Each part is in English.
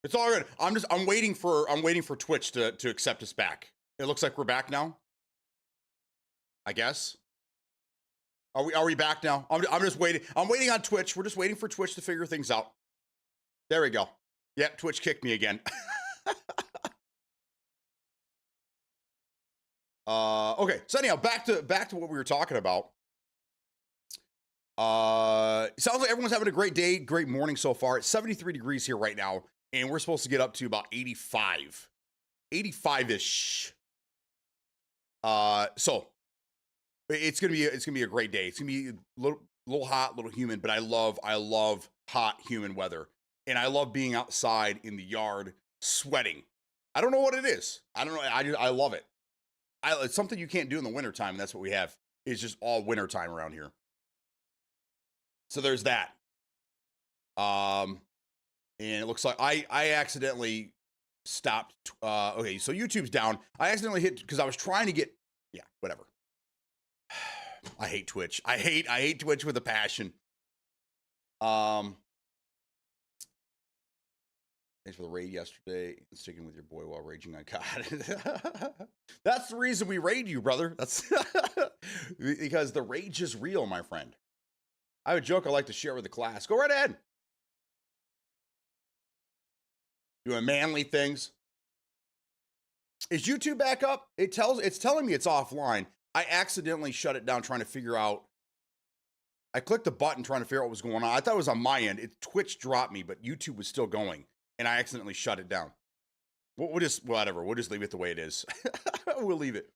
It's all good. I'm waiting for Twitch to accept us back. It looks like we're back now. I guess. Are we back now? I'm just waiting. I'm waiting on Twitch. We're just waiting for Twitch to figure things out. There we go. Yep, Twitch kicked me again. Okay. So anyhow, back to what we were talking about. Sounds like everyone's having a great day, great morning so far. It's 73 degrees here right now, and we're supposed to get up to about 85, 85-ish. So it's gonna be a great day. It's gonna be a little hot, little humid, but I love hot, humid weather, and I love being outside in the yard sweating. I don't know what it is. I don't know. I love it. It's something you can't do in the wintertime, and that's what we have. It's just all wintertime around here. So there's that. And it looks like I accidentally stopped. Okay, so YouTube's down. I accidentally hit because I was trying to get. Yeah, whatever. I hate Twitch. I hate Twitch with a passion. Thanks for the raid yesterday and sticking with your boy while raging on COD. That's the reason we raid you, brother. That's because the rage is real, my friend. I have a joke I like to share with the class. Go right ahead. Doing manly things. Is YouTube back up? It's telling me it's offline. I accidentally shut it down trying to figure out. I clicked the button trying to figure out what was going on. I thought it was on my end. Twitch dropped me, but YouTube was still going, and I accidentally shut it down. We'll just whatever. We'll just leave it the way it is. We'll leave it.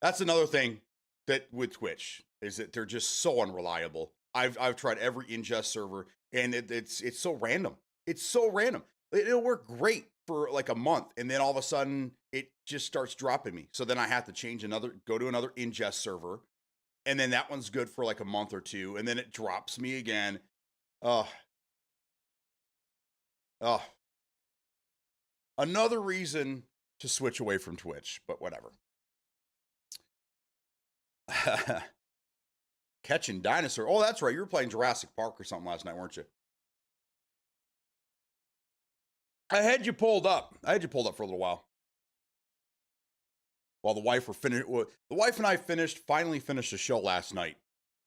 That's another thing that with Twitch is that they're just so unreliable. I've tried every ingest server, and it's so random. It's so random. It'll work great for like a month, and then all of a sudden it just starts dropping me. So then I have to go to another ingest server, and then that one's good for like a month or two, and then it drops me again. Another reason to switch away from Twitch, but whatever. Catching dinosaur. Oh, that's right. You were playing Jurassic Park or something last night, weren't you? I had you pulled up for a little while. While the wife and I finally finished the show last night.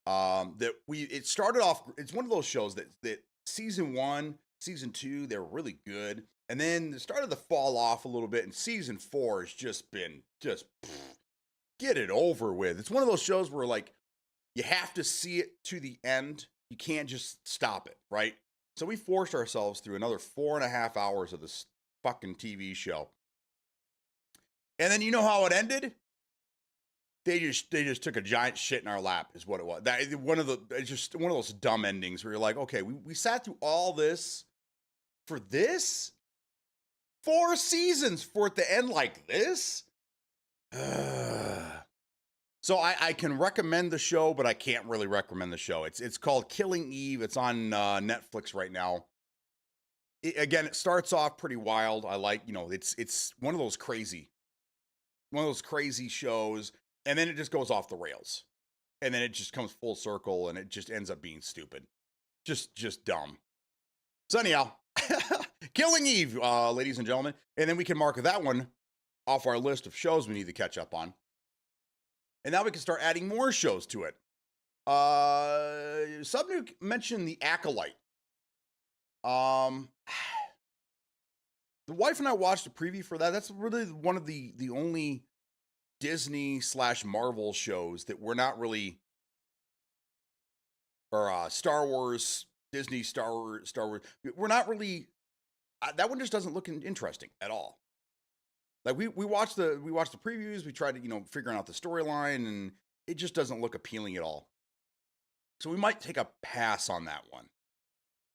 It started off, it's one of those shows that season 1, season 2, they're really good. And then it started to fall off a little bit, and season 4 has just been get it over with. It's one of those shows where like you have to see it to the end. You can't just stop it, right? So we forced ourselves through another 4.5 hours of this fucking TV show. And then you know how it ended? They just took a giant shit in our lap, is what it was. It's just one of those dumb endings where you're like, okay, we sat through all this for this? 4 seasons for it to end like this? So I can recommend the show, but I can't really recommend the show. It's called Killing Eve. It's on Netflix right now. Again, it starts off pretty wild. I like, it's one of those crazy shows, and then it just goes off the rails, and then it just comes full circle, and it just ends up being stupid, just dumb. So anyhow, Killing Eve, ladies and gentlemen, and then we can mark that one off our list of shows we need to catch up on. And now we can start adding more shows to it. Subnuke mentioned The Acolyte. The wife and I watched a preview for that. That's really one of the only Disney/Marvel shows that we're not really, or Star Wars, Disney, Star Wars. We're not really. That one just doesn't look interesting at all. Like we watched the previews, we tried to, figuring out the storyline, and it just doesn't look appealing at all. So we might take a pass on that one.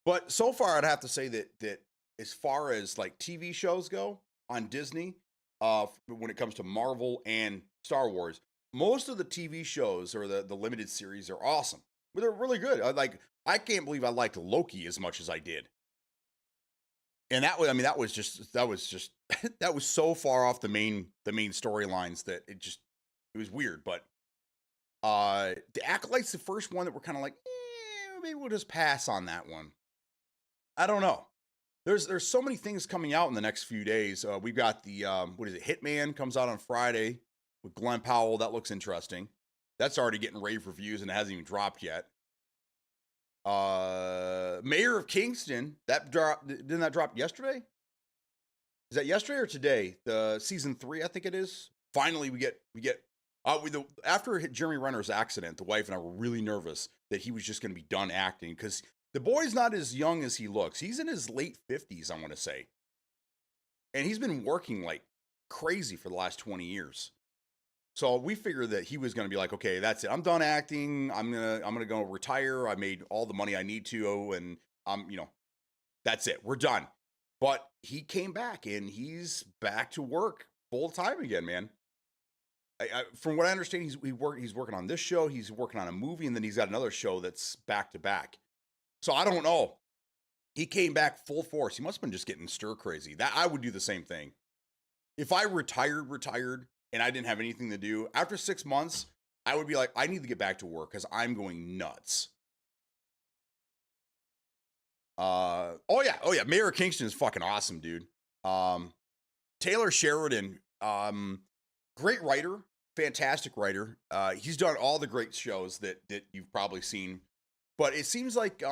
But so far I'd have to say that as far as like TV shows go on Disney, when it comes to Marvel and Star Wars, most of the TV shows or the limited series are awesome. But they're really good. I can't believe I liked Loki as much as I did. And that was just that was so far off the main storylines that it was weird. But The Acolyte's the first one that we're kind of like, maybe we'll just pass on that one. I don't know. There's so many things coming out in the next few days. We've got the what is it? Hitman comes out on Friday with Glenn Powell. That looks interesting. That's already getting rave reviews and it hasn't even dropped yet. Mayor of Kingston, didn't that drop yesterday? Is that yesterday or today? The season 3, I think it is. Finally, we get after Jeremy Renner's accident, the wife and I were really nervous that he was just going to be done acting because the boy's not as young as he looks. He's in his late 50s, I want to say. And he's been working like crazy for the last 20 years. So we figured that he was going to be like, okay, that's it. I'm done acting. I'm going to go retire. I made all the money I need to. And that's it. We're done. But he came back and he's back to work full time again, man. From what I understand, he's working on this show. He's working on a movie, and then he's got another show that's back to back. So I don't know. He came back full force. He must have been just getting stir crazy. That I would do the same thing. If I retired, and I didn't have anything to do, after 6 months, I would be like, I need to get back to work because I'm going nuts. Oh yeah. Mayor of Kingston is fucking awesome, dude. Taylor Sheridan, great writer, fantastic writer. He's done all the great shows that you've probably seen. But it seems like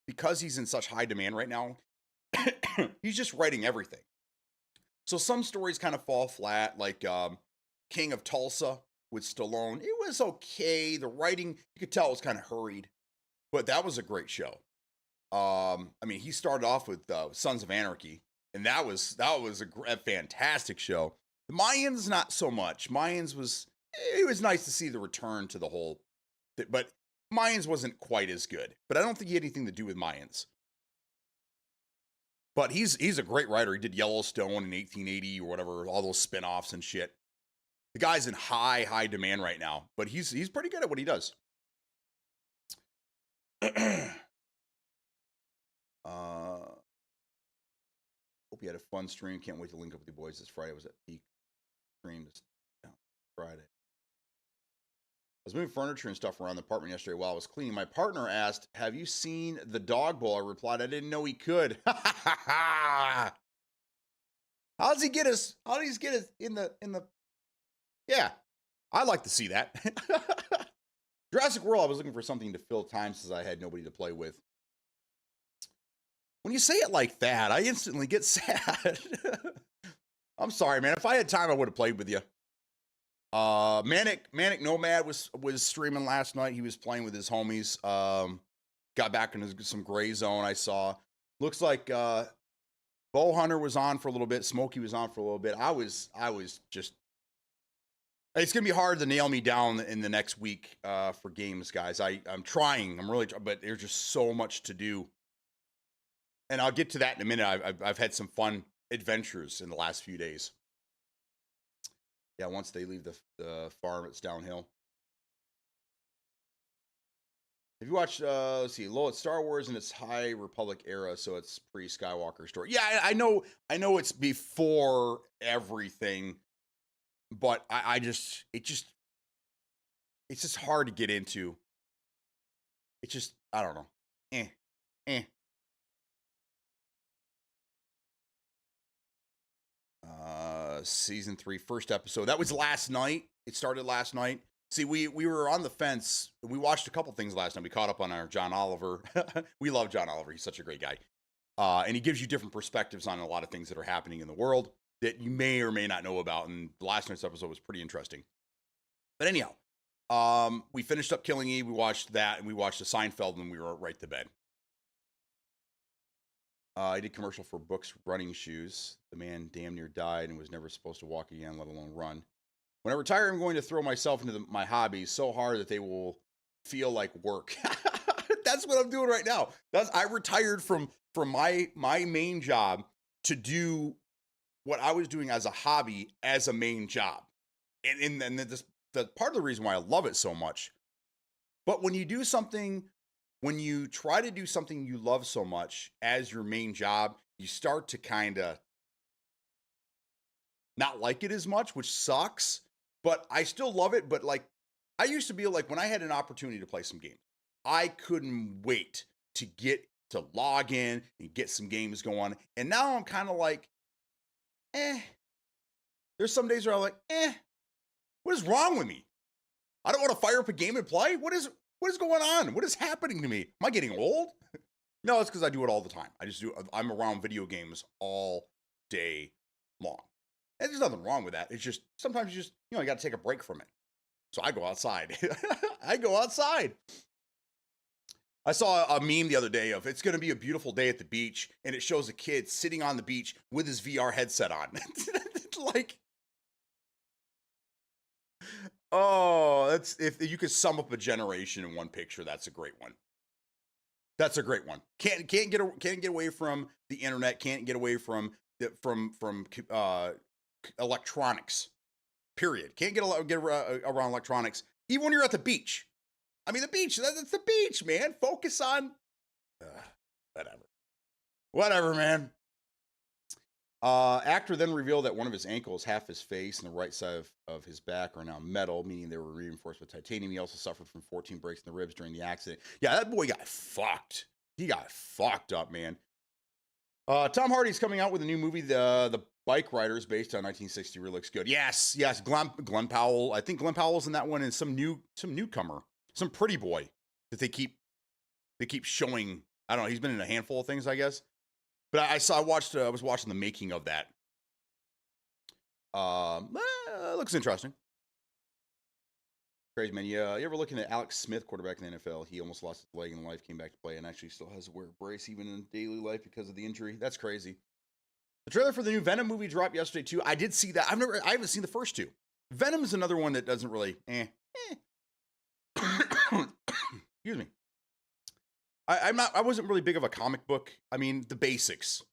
because he's in such high demand right now, he's just writing everything. So some stories kind of fall flat, like King of Tulsa with Stallone. It was okay. The writing, you could tell it was kind of hurried, but that was a great show. I mean, he started off with Sons of Anarchy, and that was a fantastic show. The Mayans, not so much. Mayans it was nice to see the return to the whole, but Mayans wasn't quite as good. But I don't think he had anything to do with Mayans. But he's a great writer. He did Yellowstone in 1880 or whatever, all those spinoffs and shit. The guy's in high demand right now, but he's pretty good at what he does. Hope you had a fun stream. Can't wait to link up with you boys this Friday. I was at peak stream this Friday. I was moving furniture and stuff around the apartment yesterday while I was cleaning. My partner asked, "Have you seen the dog bowl?" I replied, "I didn't know he could." How does he get us? How does he get us in the? Yeah, I'd like to see that. Jurassic World. I was looking for something to fill time since I had nobody to play with. When you say it like that, I instantly get sad. I'm sorry, man. If I had time, I would have played with you. Manic Nomad was streaming last night. He was playing with his homies. Got back into some gray zone. I saw. Looks like Bow Hunter was on for a little bit. Smokey was on for a little bit. I was just. It's gonna be hard to nail me down in the next week for games, guys. I'm trying. I'm really, but there's just so much to do. And I'll get to that in a minute. I've had some fun adventures in the last few days. Yeah, once they leave the farm, it's downhill. If you watch, let's see, it's Star Wars in its High Republic era, so it's pre-Skywalker story. Yeah, I know it's before everything, but it's just hard to get into. It's just, I don't know. Season 3, first episode. That was last night. It started last night. See, we were on the fence. We watched a couple things last night. We caught up on our John Oliver. We love John Oliver. He's such a great guy. And he gives you different perspectives on a lot of things that are happening in the world that you may or may not know about. And the last night's episode was pretty interesting. But anyhow, we finished up Killing Eve. We watched that, and we watched the Seinfeld, and we were right to bed. I did commercial for Brooks running shoes. The man damn near died and was never supposed to walk again, let alone run. When I retire, I'm going to throw myself into my hobbies so hard that they will feel like work. That's what I'm doing right now. I retired from my main job to do what I was doing as a hobby as a main job. And the part of the reason why I love it so much. But when you do something, when you try to do something you love so much as your main job, you start to kind of not like it as much, which sucks, but I still love it. But like, I used to be like, when I had an opportunity to play some games, I couldn't wait to get to log in and get some games going. And now I'm kind of like, there's some days where I'm like, what is wrong with me? I don't want to fire up a game and play. What is going on? What is happening to me? Am I getting old? No, it's because I do it all the time. I'm around video games all day long. And there's nothing wrong with that. It's just, sometimes you got to take a break from it. So I go outside. I go outside. I saw a meme the other day of, it's going to be a beautiful day at the beach, and it shows a kid sitting on the beach with his VR headset on. Like, oh, that's, if you could sum up a generation in one picture, that's a great one. That's a great one. Can't get away from the internet. Can't get away from electronics. Period. Can't get around electronics, even when you're at the beach. I mean, the beach. That's the beach, man. Focus on whatever, man. Actor then revealed that one of his ankles, half his face, and the right side of his back are now metal, meaning they were reinforced with titanium. He also suffered from 14 breaks in the ribs during the accident. Yeah, that boy got fucked. He got fucked up, man. Tom Hardy's coming out with a new movie, the Bike Riders, based on 1960. Really looks good. Yes. Glenn Powell. I think Glenn Powell's in that one, and some newcomer, some pretty boy that they keep showing. I don't know. He's been in a handful of things, I guess. But I was watching the making of that. Looks interesting. Crazy, man. You ever looking at Alex Smith, quarterback in the NFL? He almost lost his leg in life, came back to play, and actually still has to wear a brace even in daily life because of the injury. That's crazy. The trailer for the new Venom movie dropped yesterday too. I did see that. I haven't seen the first two. Venom is another one that doesn't really. Excuse me. I wasn't really big of a comic book. I mean, the basics,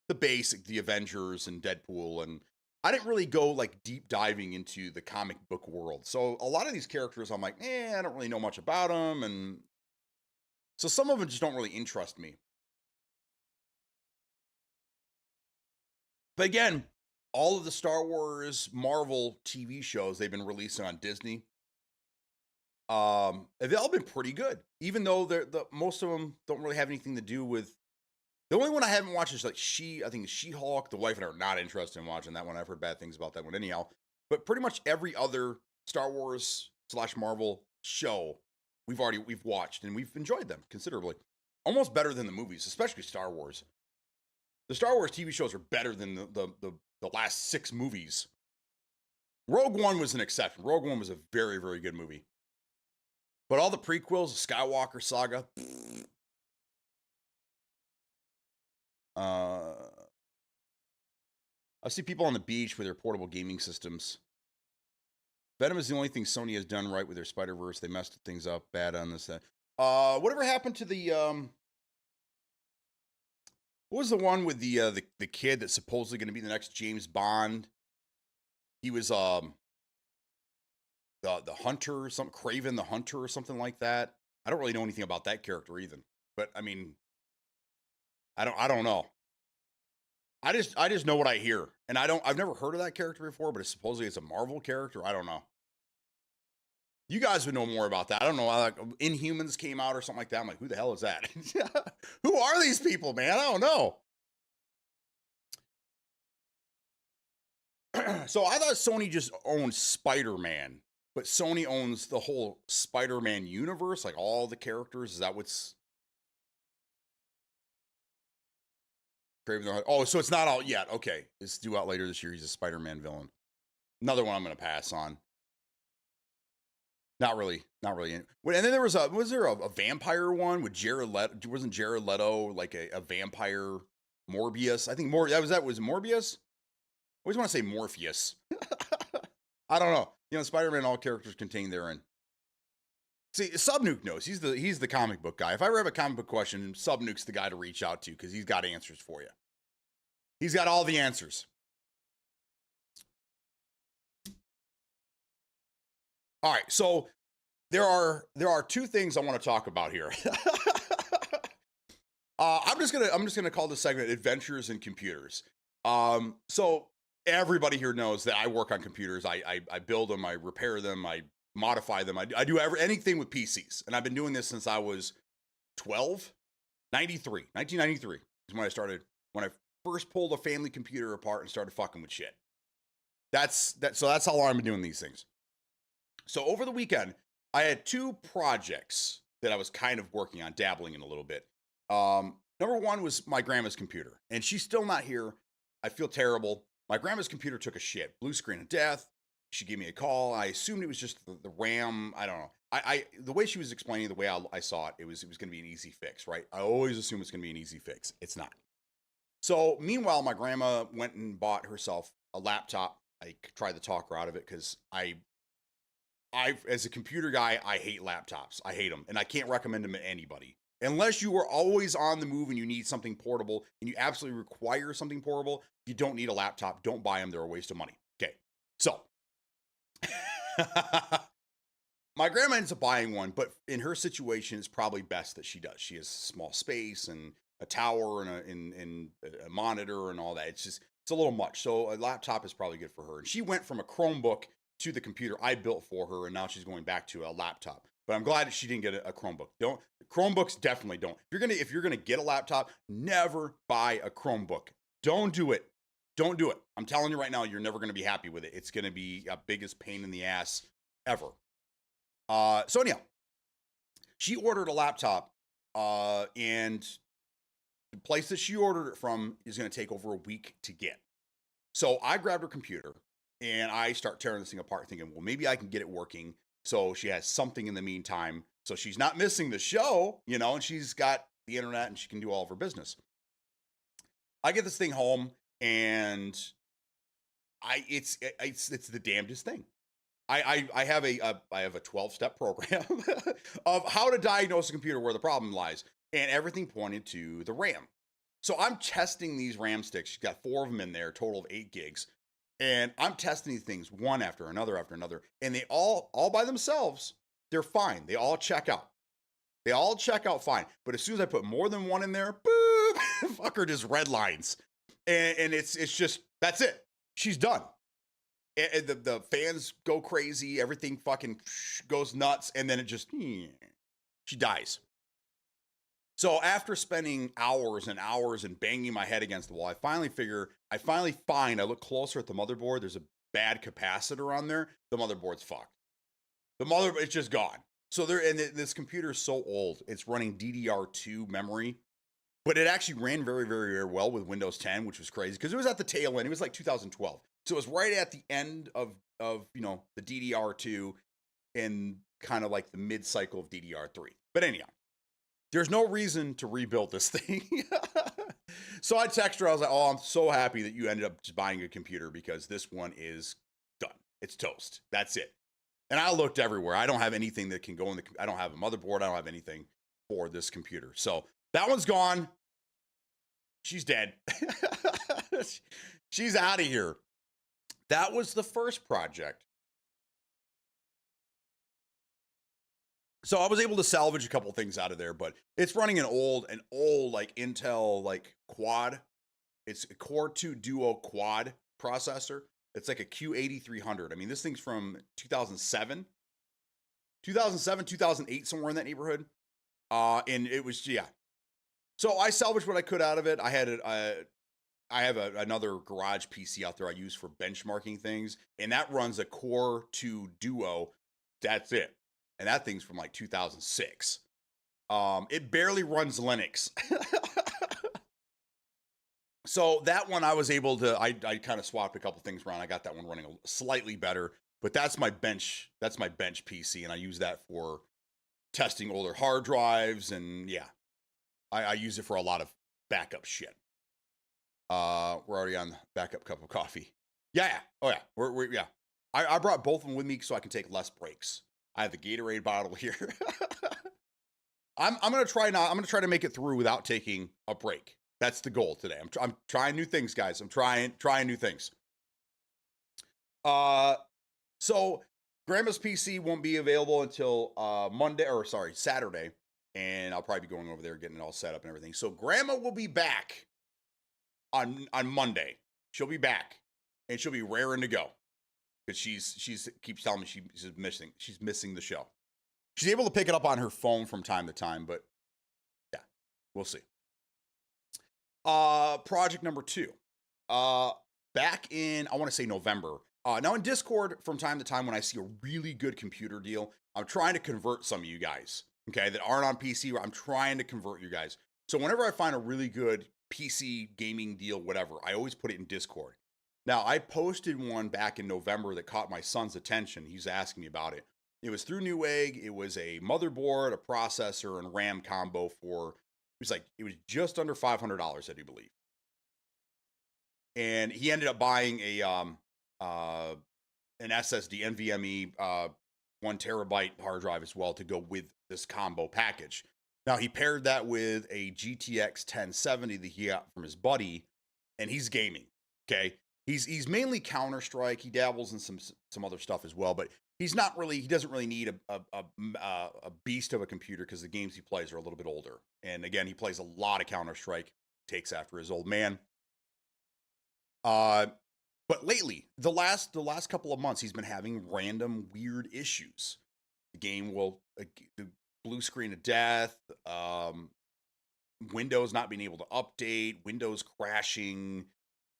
the Avengers and Deadpool, and I didn't really go like deep diving into the comic book world. So a lot of these characters, I'm like, I don't really know much about them, and so some of them just don't really interest me. But again, all of the Star Wars, Marvel TV shows they've been releasing on Disney, they've all been pretty good, even though most of them don't really have anything to do with. The only one I haven't watched is like I think She-Hulk. The wife and I are not interested in watching that one. I've heard bad things about that one anyhow. But pretty much every other Star Wars / Marvel show we've watched, and we've enjoyed them considerably. Almost better than the movies, especially Star Wars. The Star Wars TV shows are better than the last 6 movies. Rogue One was an exception. Rogue One was a very, very good movie. But all the prequels, the Skywalker saga, I see people on the beach with their portable gaming systems. Venom is the only thing Sony has done right with their Spider-Verse. They messed things up bad on this. Whatever happened to the what was the one with the kid that's supposedly going to be the next James Bond? He was the hunter or something, Craven the Hunter or something like that. I don't really know anything about that character either. But I mean, I don't know. I just know what I hear. And I've never heard of that character before, but supposedly it's a Marvel character. I don't know. You guys would know more about that. I don't know. Like Inhumans came out or something like that. I'm like, who the hell is that? Who are these people, man? I don't know. So I thought Sony just owned Spider-Man, but Sony owns the whole Spider-Man universe, like all the characters. Is that what's Craven the Hunter? Oh, so it's not out yet. Okay, it's due out later this year. He's a Spider-Man villain. Another one I'm going to pass on. Not really. And then there was there a vampire one with Jared Leto? Wasn't Jared Leto like a vampire Morbius? I think was Morbius? I always want to say Morpheus. I don't know. You know, Spider-Man, all characters contained therein. See, Subnuke knows. He's the comic book guy. If I ever have a comic book question, Subnuke's the guy to reach out to because he's got answers for you. He's got all the answers. All right, so there are 2 things I want to talk about here. I'm just gonna call this segment "Adventures in Computers." So everybody here knows that I work on computers. I build them, I repair them, I modify them. I do anything with PCs, and I've been doing this since I was 12, 1993 is when I started, when I first pulled a family computer apart and started fucking with shit. So that's how long I've been doing these things. So over the weekend, I had 2 projects that I was kind of working on, dabbling in a little bit. Number one was my grandma's computer, and she's still not here. I feel terrible. My grandma's computer took a shit, blue screen of death. She gave me a call. I assumed it was just the RAM. I don't know. The way she was explaining, the way I saw it, it was going to be an easy fix, right? I always assume it's going to be an easy fix. It's not. So meanwhile, my grandma went and bought herself a laptop. I tried to talk her out of it because I, as a computer guy, I hate laptops. I hate them, and I can't recommend them to anybody. Unless you are always on the move and you need something portable and you absolutely require something portable, you don't need a laptop. Don't buy them. They're a waste of money. Okay. So my grandma ends up buying one, but in her situation, it's probably best that she does. She has small space and a tower and a monitor and all that. It's a little much. So a laptop is probably good for her. And she went from a Chromebook to the computer I built for her, and now she's going back to a laptop. But I'm glad that she didn't get a Chromebook. Chromebooks definitely don't. If you're gonna get a laptop, never buy a Chromebook. Don't do it. Don't do it. I'm telling you right now, you're never gonna be happy with it. It's gonna be a biggest pain in the ass ever. So anyhow, she ordered a laptop, and the place that she ordered it from is gonna take over a week to get. So I grabbed her computer and I start tearing this thing apart, thinking, well, maybe I can get it working. So she has something in the meantime. So she's not missing the show, and she's got the internet and she can do all of her business. I get this thing home and it's the damnedest thing. I have a 12-step program of how to diagnose a computer where the problem lies, and everything pointed to the RAM. So I'm testing these RAM sticks. She's got 4 of them in there, total of 8 gigs. And I'm testing these things one after another, and they all by themselves, they're fine. They all check out. They all check out fine. But as soon as I put more than one in there, boop, fucker just red lines. And it's just, that's it. She's done. And the fans go crazy. Everything fucking goes nuts. And then it just, she dies. So after spending hours and hours and banging my head against the wall, I finally find, I look closer at the motherboard. There's a bad capacitor on there. The motherboard's fucked. It's just gone. So this computer is so old. It's running DDR2 memory, but it actually ran very, very, very well with Windows 10, which was crazy because it was at the tail end. It was like 2012. So it was right at the end of the DDR2 and kind of like the mid-cycle of DDR3. But anyhow, there's no reason to rebuild this thing. So I text her. I was like, oh, I'm so happy that you ended up just buying a computer because this one is done. It's toast. That's it. And I looked everywhere. I don't have anything that can go in I don't have a motherboard. I don't have anything for this computer. So that one's gone. She's dead. She's out of here. That was the first project. So I was able to salvage a couple things out of there, but it's running an old like Intel like quad. It's a Core 2 Duo quad processor. It's like a Q8300. I mean, this thing's from 2007, 2008, somewhere in that neighborhood. And it was, yeah. So I salvaged what I could out of it. I have another garage PC out there I use for benchmarking things, and that runs a Core 2 Duo. That's it. And that thing's from like 2006. It barely runs Linux. So that one I was able to, I kind of swapped a couple things around. I got that one running slightly better, but that's my bench PC, and I use that for testing older hard drives, and yeah, I use it for a lot of backup shit. We're already on the backup cup of coffee. Yeah. Oh yeah. Yeah. I brought both of them with me so I can take less breaks. I have the Gatorade bottle here. I'm gonna try now. I'm gonna try to make it through without taking a break. That's the goal today. I'm trying new things, guys. I'm trying new things. So Grandma's PC won't be available until Saturday, and I'll probably be going over there getting it all set up and everything. So Grandma will be back on Monday. She'll be back, and she'll be raring to go because she's keeps telling me she's missing the show. She's able to pick it up on her phone from time to time, but yeah. We'll see. Project number 2. Back in, I want to say November. Now in Discord, from time to time, when I see a really good computer deal, I'm trying to convert some of you guys, okay, that aren't on PC. I'm trying to convert you guys. So whenever I find a really good PC gaming deal, whatever, I always put it in Discord. Now, I posted one back in November that caught my son's attention. He's asking me about it. It was through Newegg. It was a motherboard, a processor, and RAM combo for, it was just under $500, I do believe. And he ended up buying an SSD, NVMe, 1 terabyte hard drive as well to go with this combo package. Now, he paired that with a GTX 1070 that he got from his buddy, and he's gaming, okay? He's mainly Counter-Strike. He dabbles in some other stuff as well, but he doesn't really need a beast of a computer because the games he plays are a little bit older. And again, he plays a lot of Counter-Strike, takes after his old man. But lately, the last couple of months, he's been having random weird issues. The game will, the blue screen of death, Windows not being able to update, Windows crashing,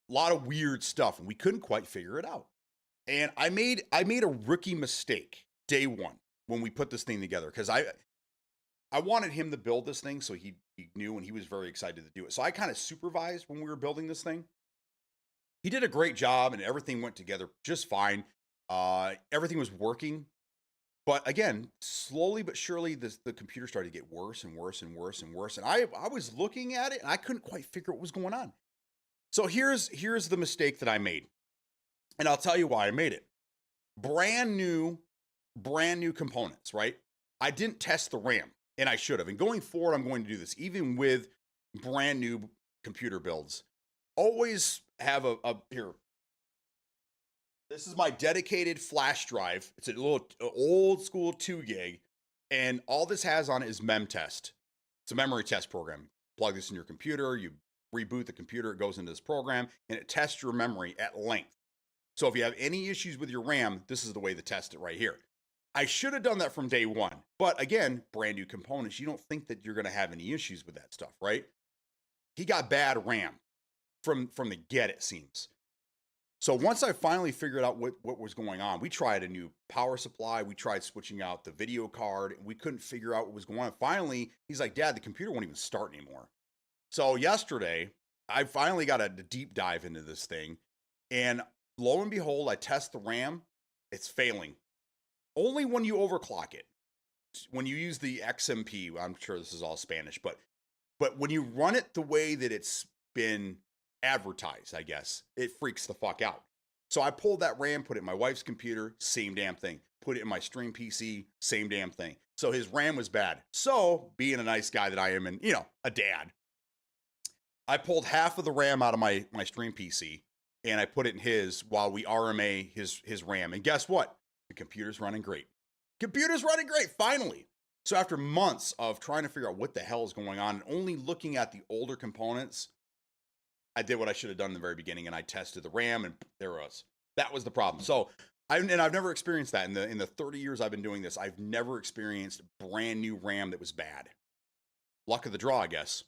a lot of weird stuff, and we couldn't quite figure it out. And I made a rookie mistake day one when we put this thing together, because I wanted him to build this thing so he knew, and he was very excited to do it. So I kind of supervised when we were building this thing. He did a great job, and everything went together just fine. Everything was working. But again, slowly but surely, the computer started to get worse and worse and worse and worse. And I was looking at it, and I couldn't quite figure what was going on. So here's the mistake that I made. And I'll tell you why I made it. Brand new components, right? I didn't test the RAM, and I should have. And going forward, I'm going to do this, even with brand new computer builds. Always have here. This is my dedicated flash drive. It's a little old school 2 gig, and all this has on it is MemTest. It's a memory test program. Plug this in your computer, you reboot the computer, it goes into this program, and it tests your memory at length. So if you have any issues with your RAM, this is the way to test it right here. I should have done that from day one, but again, brand new components, you don't think that you're going to have any issues with that stuff, right? He got bad RAM from the get, it seems. So once I finally figured out what was going on, we tried a new power supply. We tried switching out the video card. And we couldn't figure out what was going on. Finally, he's like, Dad, the computer won't even start anymore. So yesterday, I finally got a deep dive into this thing. And lo and behold, I test the RAM. It's failing. Only when you overclock it. When you use the XMP, I'm sure this is all Spanish, but when you run it the way that it's been advertised, I guess, it freaks the fuck out. So I pulled that RAM, put it in my wife's computer, same damn thing. Put it in my stream PC, same damn thing. So his RAM was bad. So being a nice guy that I am, and a dad, I pulled half of the RAM out of my stream PC and I put it in his while we RMA his RAM. And guess what? The computer's running great. Computer's running great, finally. So after months of trying to figure out what the hell is going on and only looking at the older components, I did what I should have done in the very beginning, and I tested the RAM, and there it was. That was the problem. So, I've never experienced that in the 30 years I've been doing this. I've never experienced brand new RAM that was bad. Luck of the draw, I guess.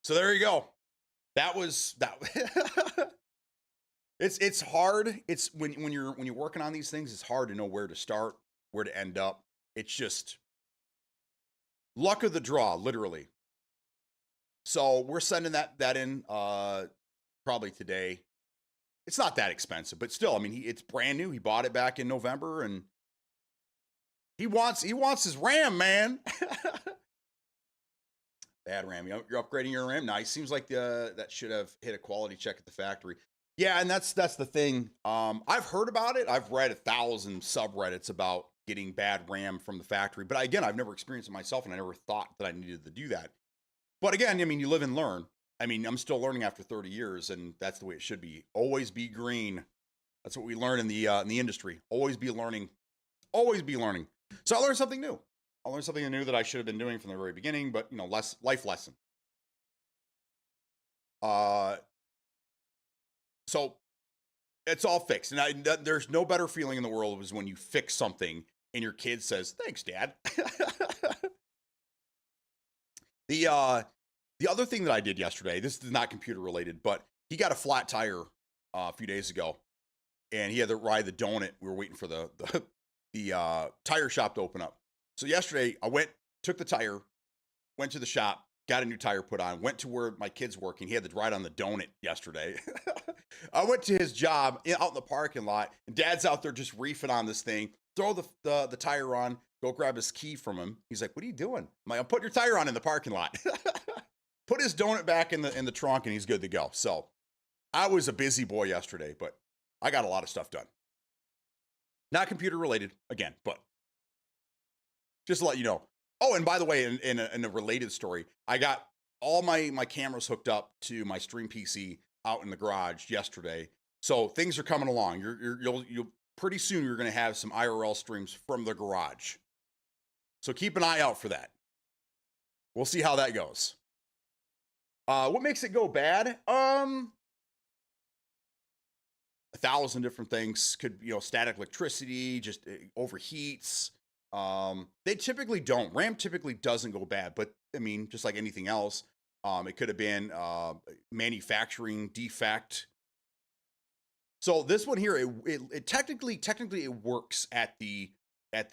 So there you go. That was that. It's hard. It's when you're working on these things, it's hard to know where to start, where to end up. It's just luck of the draw, literally. So we're sending that in probably today. It's not that expensive, but still, I mean, it's brand new. He bought it back in November, and he wants his RAM, man. Bad RAM. You're upgrading your RAM. Nice. Seems like that should have hit a quality check at the factory. Yeah, and that's the thing. I've heard about it. I've read 1,000 subreddits about getting bad RAM from the factory, but again, I've never experienced it myself, and I never thought that I needed to do that. But again, I mean, you live and learn. I mean, I'm still learning after 30 years, and that's the way it should be. Always be green. That's what we learn in the industry. Always be learning. Always be learning. So I learned something new. I learned something new that I should have been doing from the very beginning, but life lesson. So it's all fixed, and there's no better feeling in the world was when you fix something and your kid says, "Thanks, Dad." The other thing that I did yesterday, this is not computer related, but he got a flat tire a few days ago, and he had to ride the donut. We were waiting for the tire shop to open up. So yesterday, I took the tire, went to the shop, got a new tire put on, went to where my kid's working. He had to ride on the donut yesterday. I went to his job out in the parking lot, and Dad's out there just reefing on this thing. Throw the tire on, go grab his key from him. He's like, "What are you doing?" I'm like, "I'm putting your tire on in the parking lot." Put his donut back in the trunk, and he's good to go. So I was a busy boy yesterday, but I got a lot of stuff done. Not computer related again, but just to let you know. Oh, and by the way, in a related story, I got all my cameras hooked up to my stream PC out in the garage yesterday. So things are coming along. You'll pretty soon you're going to have some IRL streams from the garage. So keep an eye out for that. We'll see how that goes. What makes it go bad? 1,000 different things. Could, static electricity, just overheats. They typically don't. RAM typically doesn't go bad, but I mean, just like anything else, it could have been manufacturing defect. So this one here, it technically it works at the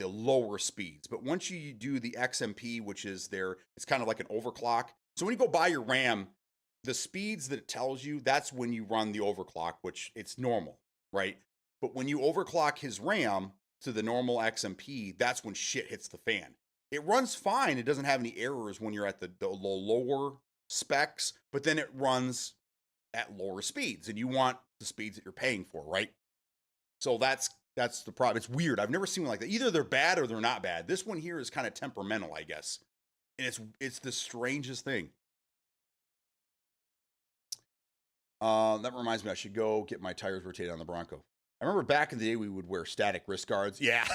lower speeds, but once you do the XMP, which is it's kind of like an overclock. So when you go buy your RAM, the speeds that it tells you, that's when you run the overclock, which it's normal, right? But when you overclock his RAM to the normal XMP, that's when shit hits the fan. It runs fine. It doesn't have any errors when you're at the lower specs, but then it runs at lower speeds, and you want the speeds that you're paying for, right? So that's the problem. It's weird. I've never seen one like that. Either they're bad or they're not bad. This one here is kind of temperamental, I guess. And it's the strangest thing. That reminds me, I should go get my tires rotated on the Bronco. I remember back in the day we would wear static wrist guards. Yeah.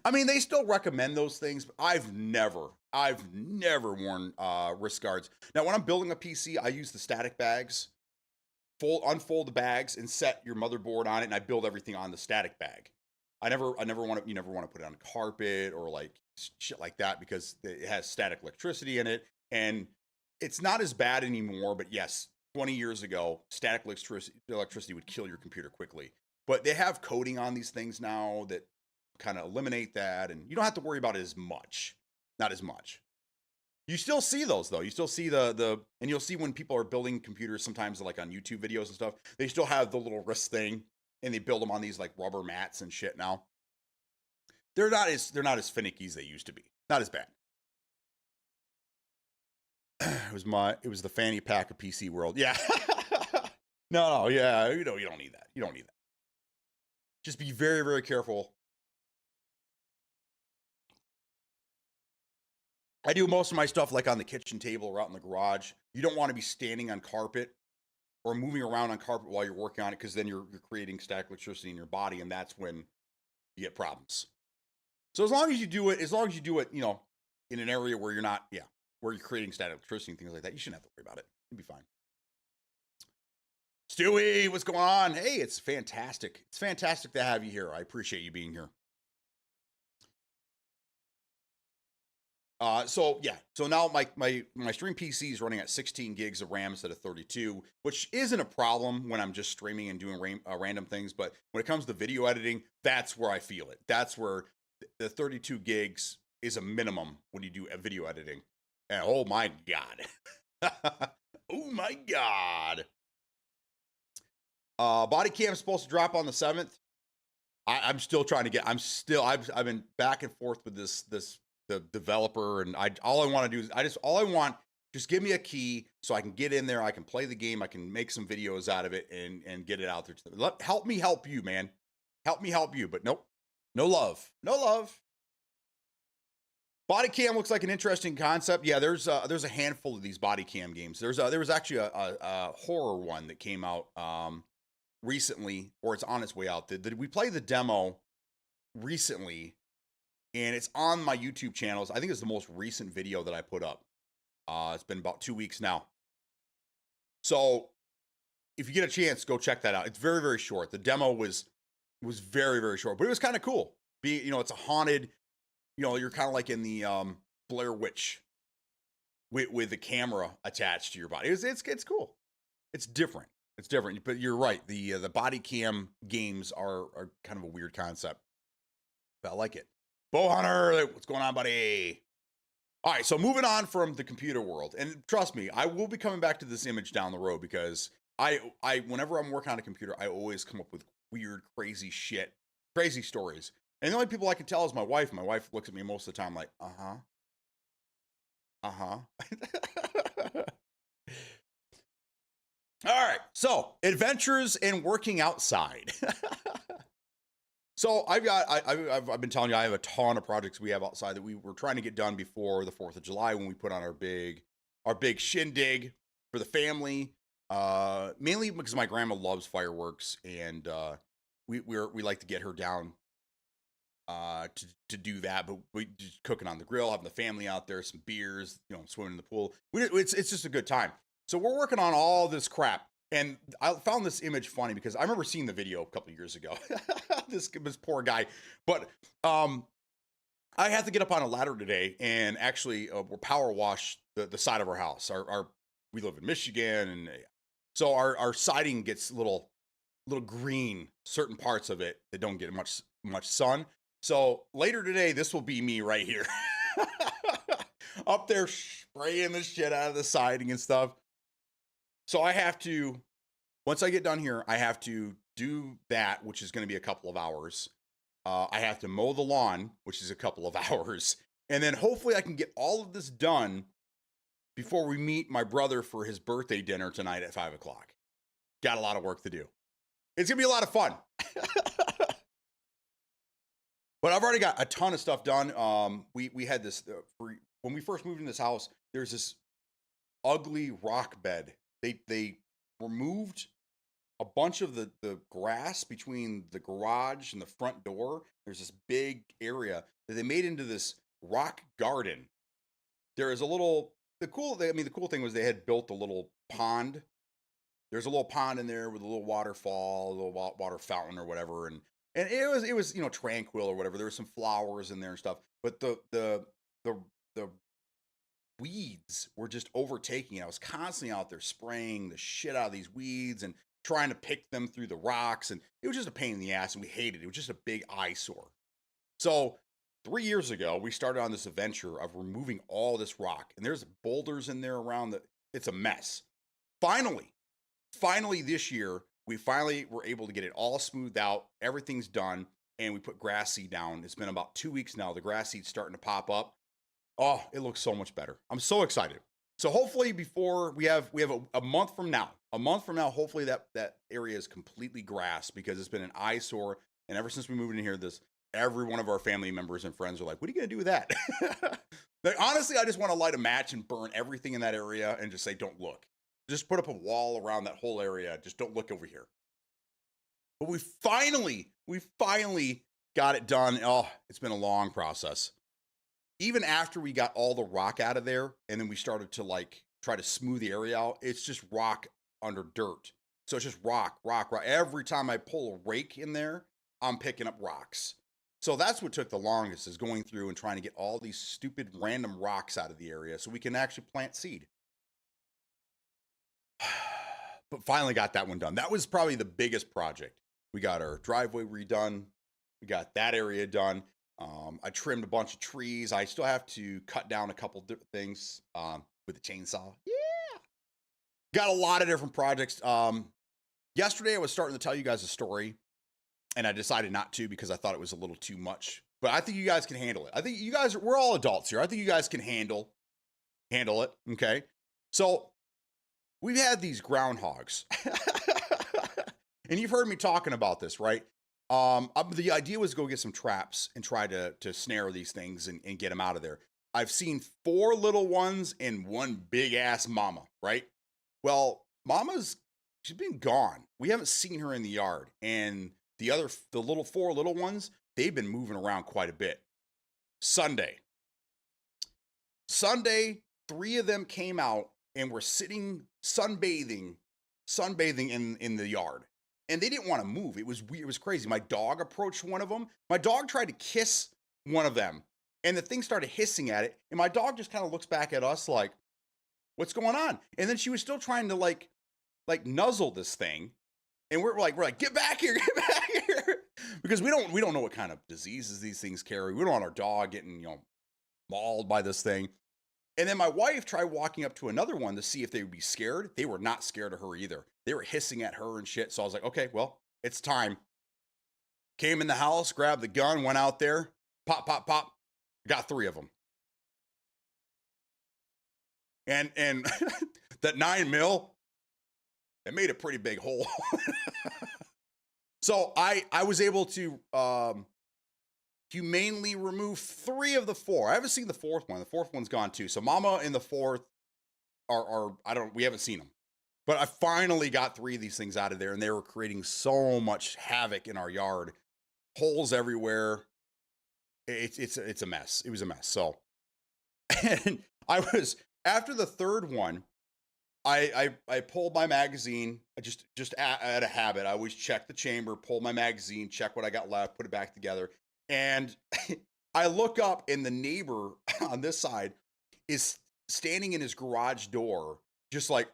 I mean, they still recommend those things, but I've never worn wrist guards. Now, when I'm building a PC, I use the static bags. Unfold the bags and set your motherboard on it, and I build everything on the static bag. You never want to put it on carpet or like shit like that, because it has static electricity in it, and it's not as bad anymore. But yes, 20 years ago, static electricity would kill your computer quickly. But they have coating on these things now that kind of eliminate that, and you don't have to worry about it as much. Not as much. You still see those though. You still see and you'll see when people are building computers, sometimes like on YouTube videos and stuff, they still have the little wrist thing, and they build them on these like rubber mats and shit now. They're not as finicky as they used to be. Not as bad. It was the fanny pack of PC world. Yeah. No, yeah, you don't need that. You don't need that. Just be very, very careful. I do most of my stuff like on the kitchen table or out in the garage. You don't want to be standing on carpet or moving around on carpet while you're working on it, because then you're creating static electricity in your body, and that's when you get problems. So as long as you do it, in an area where you're not, where you're creating static electricity and things like that, you shouldn't have to worry about it. You'll be fine. Stewie, what's going on? Hey, it's fantastic. It's fantastic to have you here. I appreciate you being here. So now my stream PC is running at 16 gigs of RAM instead of 32, which isn't a problem when I'm just streaming and doing random things. But when it comes to video editing, that's where I feel it. That's where the 32 gigs is a minimum when you do video editing. And oh my God. Oh my God. Body cam is supposed to drop on the 7th. I'm still trying to get, I've been back and forth with the developer, and all I want to do is just give me a key so I can get in there, I can play the game, I can make some videos out of it and get it out there to them. Help me help you, man. Help me help you. But nope. No love. Body cam looks like an interesting concept. Yeah, there's a handful of these body cam games. There was actually a horror one that came out recently, or it's on its way out. We played the demo recently, and it's on my YouTube channels. I think it's the most recent video that I put up. It's been about 2 weeks now. So if you get a chance, go check that out. It's very, very short. The demo was very, very short, but it was kind of cool. It's a haunted, you're kind of like in the Blair Witch with the camera attached to your body. It's cool. It's different. It's different. But you're right. The body cam games are kind of a weird concept. But I like it. Bow Hunter, what's going on, buddy? All right, so moving on from the computer world, and trust me, I will be coming back to this image down the road because I whenever I'm working on a computer, I always come up with weird, crazy shit, crazy stories. And the only people I can tell is my wife. My wife looks at me most of the time like, all right, so adventures and working outside. So I've been telling you I have a ton of projects we have outside that we were trying to get done before the 4th of July when we put on our big shindig for the family. Mainly because my grandma loves fireworks, and we like to get her down to do that. But we just cooking on the grill, having the family out there, some beers, swimming in the pool. It's just a good time. So we're working on all this crap. And I found this image funny because I remember seeing the video a couple of years ago. this poor guy. But I had to get up on a ladder today and actually we're power wash the side of our house. We live in Michigan, and so our siding gets a little green, certain parts of it that don't get much sun. So later today, this will be me right here. Up there spraying the shit out of the siding and stuff. So I have to, once I get done here, I have to do that, which is going to be a couple of hours. I have to mow the lawn, which is a couple of hours. And then hopefully I can get all of this done before we meet my brother for his birthday dinner tonight at 5 o'clock. Got a lot of work to do. It's going to be a lot of fun. But I've already got a ton of stuff done. We had this, when we first moved in this house, there's this ugly rock bed. They removed a bunch of the grass between the garage and the front door. There's this big area that they made into this rock garden. There is the cool thing was they had built a little pond. There's a little pond in there with a little waterfall, a little water fountain or whatever. And it was tranquil or whatever. There were some flowers in there and stuff. But the weeds were just overtaking it. I was constantly out there spraying the shit out of these weeds and trying to pick them through the rocks, and it was just a pain in the ass, and we hated it. It was just a big eyesore. So 3 years ago, we started on this adventure of removing all this rock, and there's boulders in there around it's a mess. Finally this year, we finally were able to get it all smoothed out. Everything's done, and we put grass seed down. It's been about 2 weeks now. The grass seed's starting to pop up. Oh, it looks so much better. I'm so excited. So hopefully before we have a month from now, hopefully that area is completely grass, because it's been an eyesore. And ever since we moved in here, every one of our family members and friends are like, what are you going to do with that? Honestly, I just want to light a match and burn everything in that area and just say, don't look. Just put up a wall around that whole area. Just don't look over here. But we finally got it done. Oh, it's been a long process. Even after we got all the rock out of there, and then we started to try to smooth the area out, it's just rock under dirt. So it's just rock. Every time I pull a rake in there, I'm picking up rocks. So that's what took the longest, is going through and trying to get all these stupid random rocks out of the area so we can actually plant seed. But finally got that one done. That was probably the biggest project. We got our driveway redone. We got that area done. I trimmed a bunch of trees. I still have to cut down a couple different things with the chainsaw. Yeah. Got a lot of different projects. Yesterday I was starting to tell you guys a story, and I decided not to because I thought it was a little too much. But I think you guys can handle it. I think you guys, we're all adults here. I think you guys can handle it. Okay. So we've had these groundhogs. And you've heard me talking about this, right? The idea was to go get some traps and try to snare these things and get them out of there. I've seen 4 little ones and 1 big ass mama, right? Well, she's been gone. We haven't seen her in the yard. And the 4 little ones, they've been moving around quite a bit. Sunday, 3 of them came out and were sitting sunbathing in the yard. And they didn't want to move. It was weird. It was crazy. My dog approached one of them. My dog tried to kiss one of them, and the thing started hissing at it. And my dog just kind of looks back at us like, What's going on? And then she was still trying to like nuzzle this thing. And we're like, get back here, get back here. Because we don't know what kind of diseases these things carry. We don't want our dog getting, mauled by this thing. And then my wife tried walking up to another one to see if they would be scared. They were not scared of her either. They were hissing at her and shit. So I was like, okay, well, it's time. Came in the house, grabbed the gun, went out there, pop, pop, pop. Got 3 of them. And that 9mm, it made a pretty big hole. So I was able to humanely remove 3 of the 4. I haven't seen the 4th one. The 4th one's gone too. So Mama and the 4th are we haven't seen them. But I finally got 3 of these things out of there, and they were creating so much havoc in our yard. Holes everywhere. It's a mess. It was a mess. So, and I was, after the 3rd one, I pulled my magazine. I just out of habit. I always check the chamber, pull my magazine, check what I got left, put it back together. And I look up, and the neighbor on this side is standing in his garage door, just like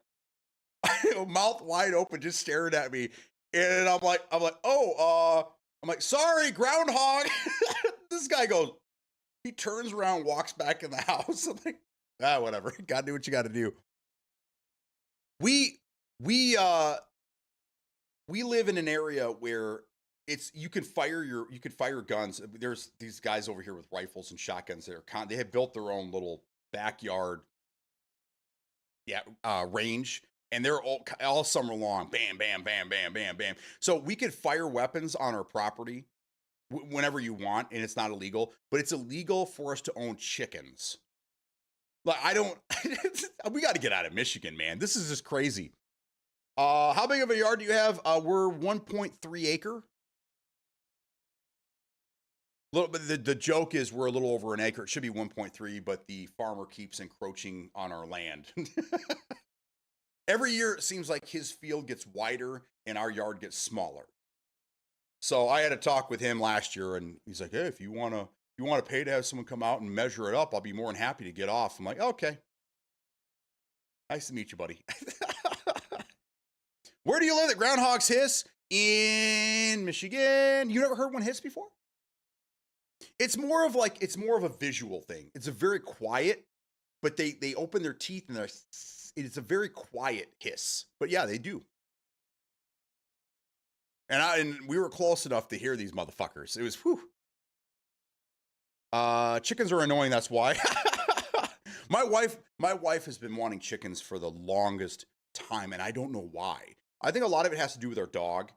mouth wide open, just staring at me. And I'm like, oh, I'm like, sorry, groundhog. This guy goes, he turns around, walks back in the house. I'm like, whatever. Gotta do what you gotta do. We live in an area where you can fire guns. There's these guys over here with rifles and shotguns that they have built their own little backyard range, and they're all summer long. Bam, bam, bam, bam, bam, bam. So we could fire weapons on our property whenever you want, and it's not illegal, but it's illegal for us to own chickens. Like, we got to get out of Michigan, man. This is just crazy. How big of a yard do you have? We're 1.3 acre. But the joke is we're a little over an acre. It should be 1.3, but the farmer keeps encroaching on our land. Every year it seems like his field gets wider and our yard gets smaller. So I had a talk with him last year, and he's like, hey, if you want to pay to have someone come out and measure it up, I'll be more than happy to get off. I'm like, okay. Nice to meet you, buddy. Where do you live that groundhogs hiss? In Michigan. You never heard one hiss before? It's more of a visual thing. It's a very quiet, but they open their teeth and it's a very quiet hiss. But yeah, they do. And we were close enough to hear these motherfuckers. It was whew. Chickens are annoying, that's why. My wife has been wanting chickens for the longest time, and I don't know why. I think a lot of it has to do with our dog.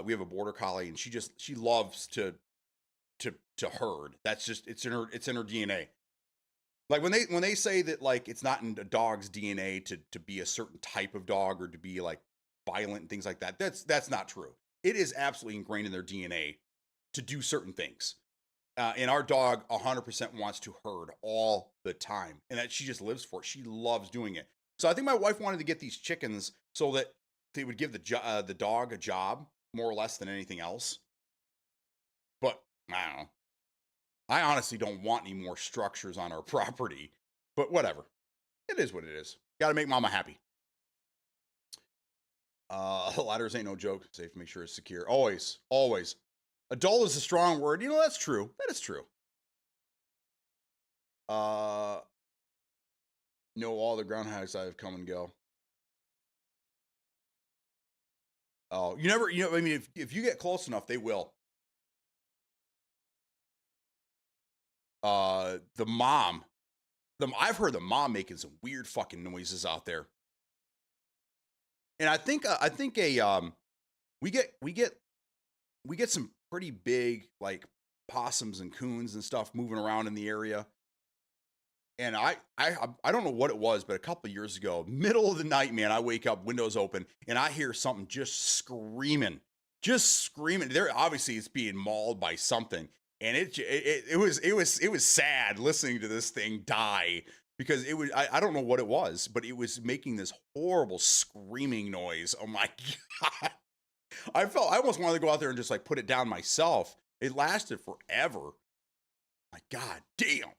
We have a border collie, and she loves to herd. That's just it's in her DNA. Like when they say that, like, it's not in a dog's DNA to be a certain type of dog or to be like violent and things like that. That's not true. It is absolutely ingrained in their DNA to do certain things. And our dog 100% wants to herd all the time, and that she just lives for it. She loves doing it. So I think my wife wanted to get these chickens so that they would give the dog a job more or less than anything else. But I don't know. I honestly don't want any more structures on our property, but whatever. It is what it is. Got to make mama happy. Ladders ain't no joke. Safe to make sure it's secure. Always, always. Adult is a strong word. You know, that's true. That is true. No, all the groundhogs I have come and go. Oh, I mean, if you get close enough, they will. I've heard the mom making some weird fucking noises out there. And I think we get some pretty big, like, possums and coons and stuff moving around in the area. And I don't know what it was, but a couple of years ago, middle of the night, man, I wake up, windows open, and I hear something just screaming. There, obviously, it's being mauled by something, and it was sad listening to this thing die, because it was, I don't know what it was, but it was making this horrible screaming noise. Oh my God. I almost wanted to go out there and just like put it down myself. It lasted forever. My God damn.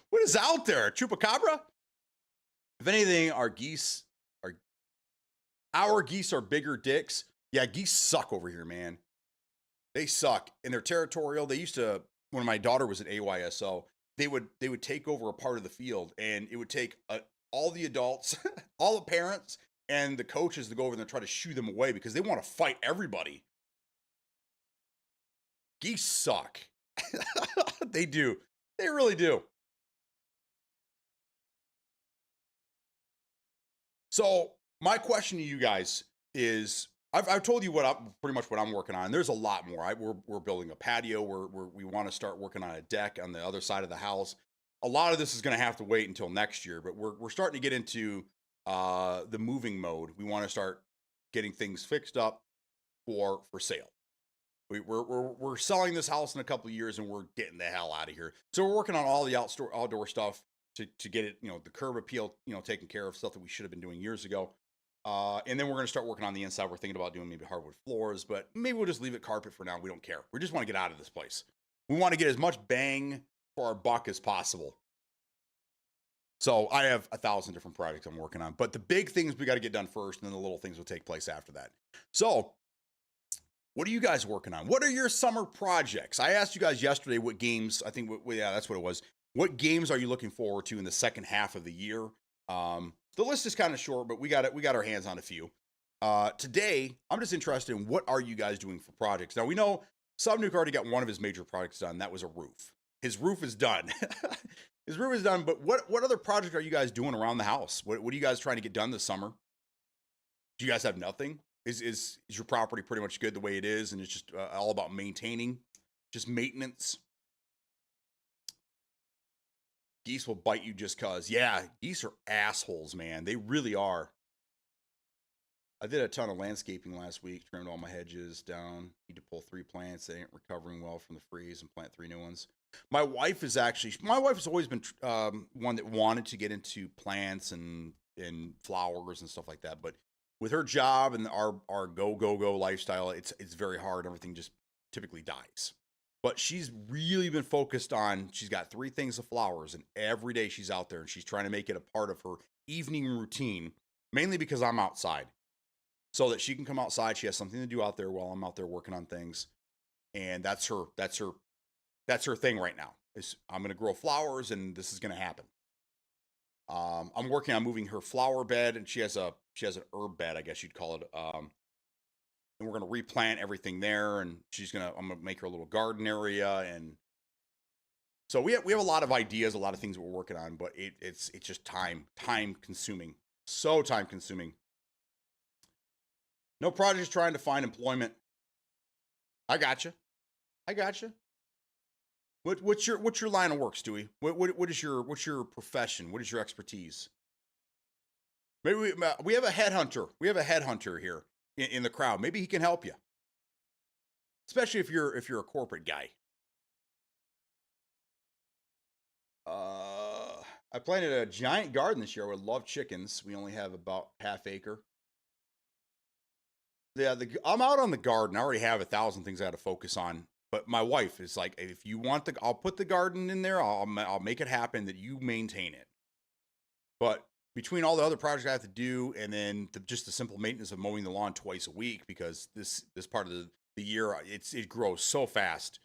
What is out there? Chupacabra? If anything, our geese are bigger dicks. Yeah, geese suck over here, man. They suck, and they're territorial. They used to, when my daughter was at AYSO, they would take over a part of the field, and it would take all the adults, all the parents, and the coaches to go over there and try to shoo them away because they want to fight everybody. Geese suck. They do. They really do. So my question to you guys is, I've told you pretty much what I'm working on. There's a lot more. We're building a patio. We want to start working on a deck on the other side of the house. A lot of this is going to have to wait until next year, but we're starting to get into the moving mode. We want to start getting things fixed up for sale. We're selling this house in a couple of years, and we're getting the hell out of here. So we're working on all the outdoor stuff to get it, the curb appeal, taken care of, stuff that we should have been doing years ago. And then we're going to start working on the inside. We're thinking about doing maybe hardwood floors, but maybe we'll just leave it carpet for now. We don't care. We just want to get out of this place. We want to get as much bang for our buck as possible. So I have 1,000 different projects I'm working on, but the big things we got to get done first, and then the little things will take place after that. So what are you guys working on? What are your summer projects? I asked you guys yesterday what games, I think, yeah, that's what it was. What games are you looking forward to in the second half of the year? The list is kind of short, but we got our hands on a few. Today, I'm just interested in what are you guys doing for projects. Now, we know Subnuke already got one of his major projects done. That was a roof. His roof is done. His roof is done, but what other project are you guys doing around the house? What are you guys trying to get done this summer? Do you guys have nothing? Is your property pretty much good the way it is, and it's just all about maintaining, just maintenance? Geese will bite you just cause. Yeah, geese are assholes, man. They really are. I did a ton of landscaping last week, trimmed all my hedges down. Need to pull 3 plants that ain't recovering well from the freeze and plant 3 new ones. My wife has always been one that wanted to get into plants and flowers and stuff like that. But with her job and our go lifestyle, it's very hard. Everything just typically dies. But she's really been focused on, she's got 3 things of flowers, and every day she's out there and she's trying to make it a part of her evening routine, mainly because I'm outside. So that she can come outside, she has something to do out there while I'm out there working on things. And that's her thing right now. I'm going to grow flowers, and this is going to happen. I'm working on moving her flower bed, and she has an herb bed, I guess you'd call it. And we're going to replant everything there, and I'm going to make her a little garden area. And so we have a lot of ideas, a lot of things that we're working on, but it's just time consuming, so time consuming. No projects trying to find employment. I gotcha. What's your line of work, Stewie? What's your profession? What is your expertise? Maybe we have a headhunter. We have a headhunter here in the crowd. Maybe he can help you, especially if you're a corporate guy. I planted a giant garden this year. I would love chickens. We only have about ½ acre. Yeah, I'm out on the garden. I already have 1,000 things I got to focus on. But my wife is like, if you want I'll put the garden in there. I'll make it happen that you maintain it. But between all the other projects I have to do, and then just the simple maintenance of mowing the lawn twice a week, because this part of the year it grows so fast.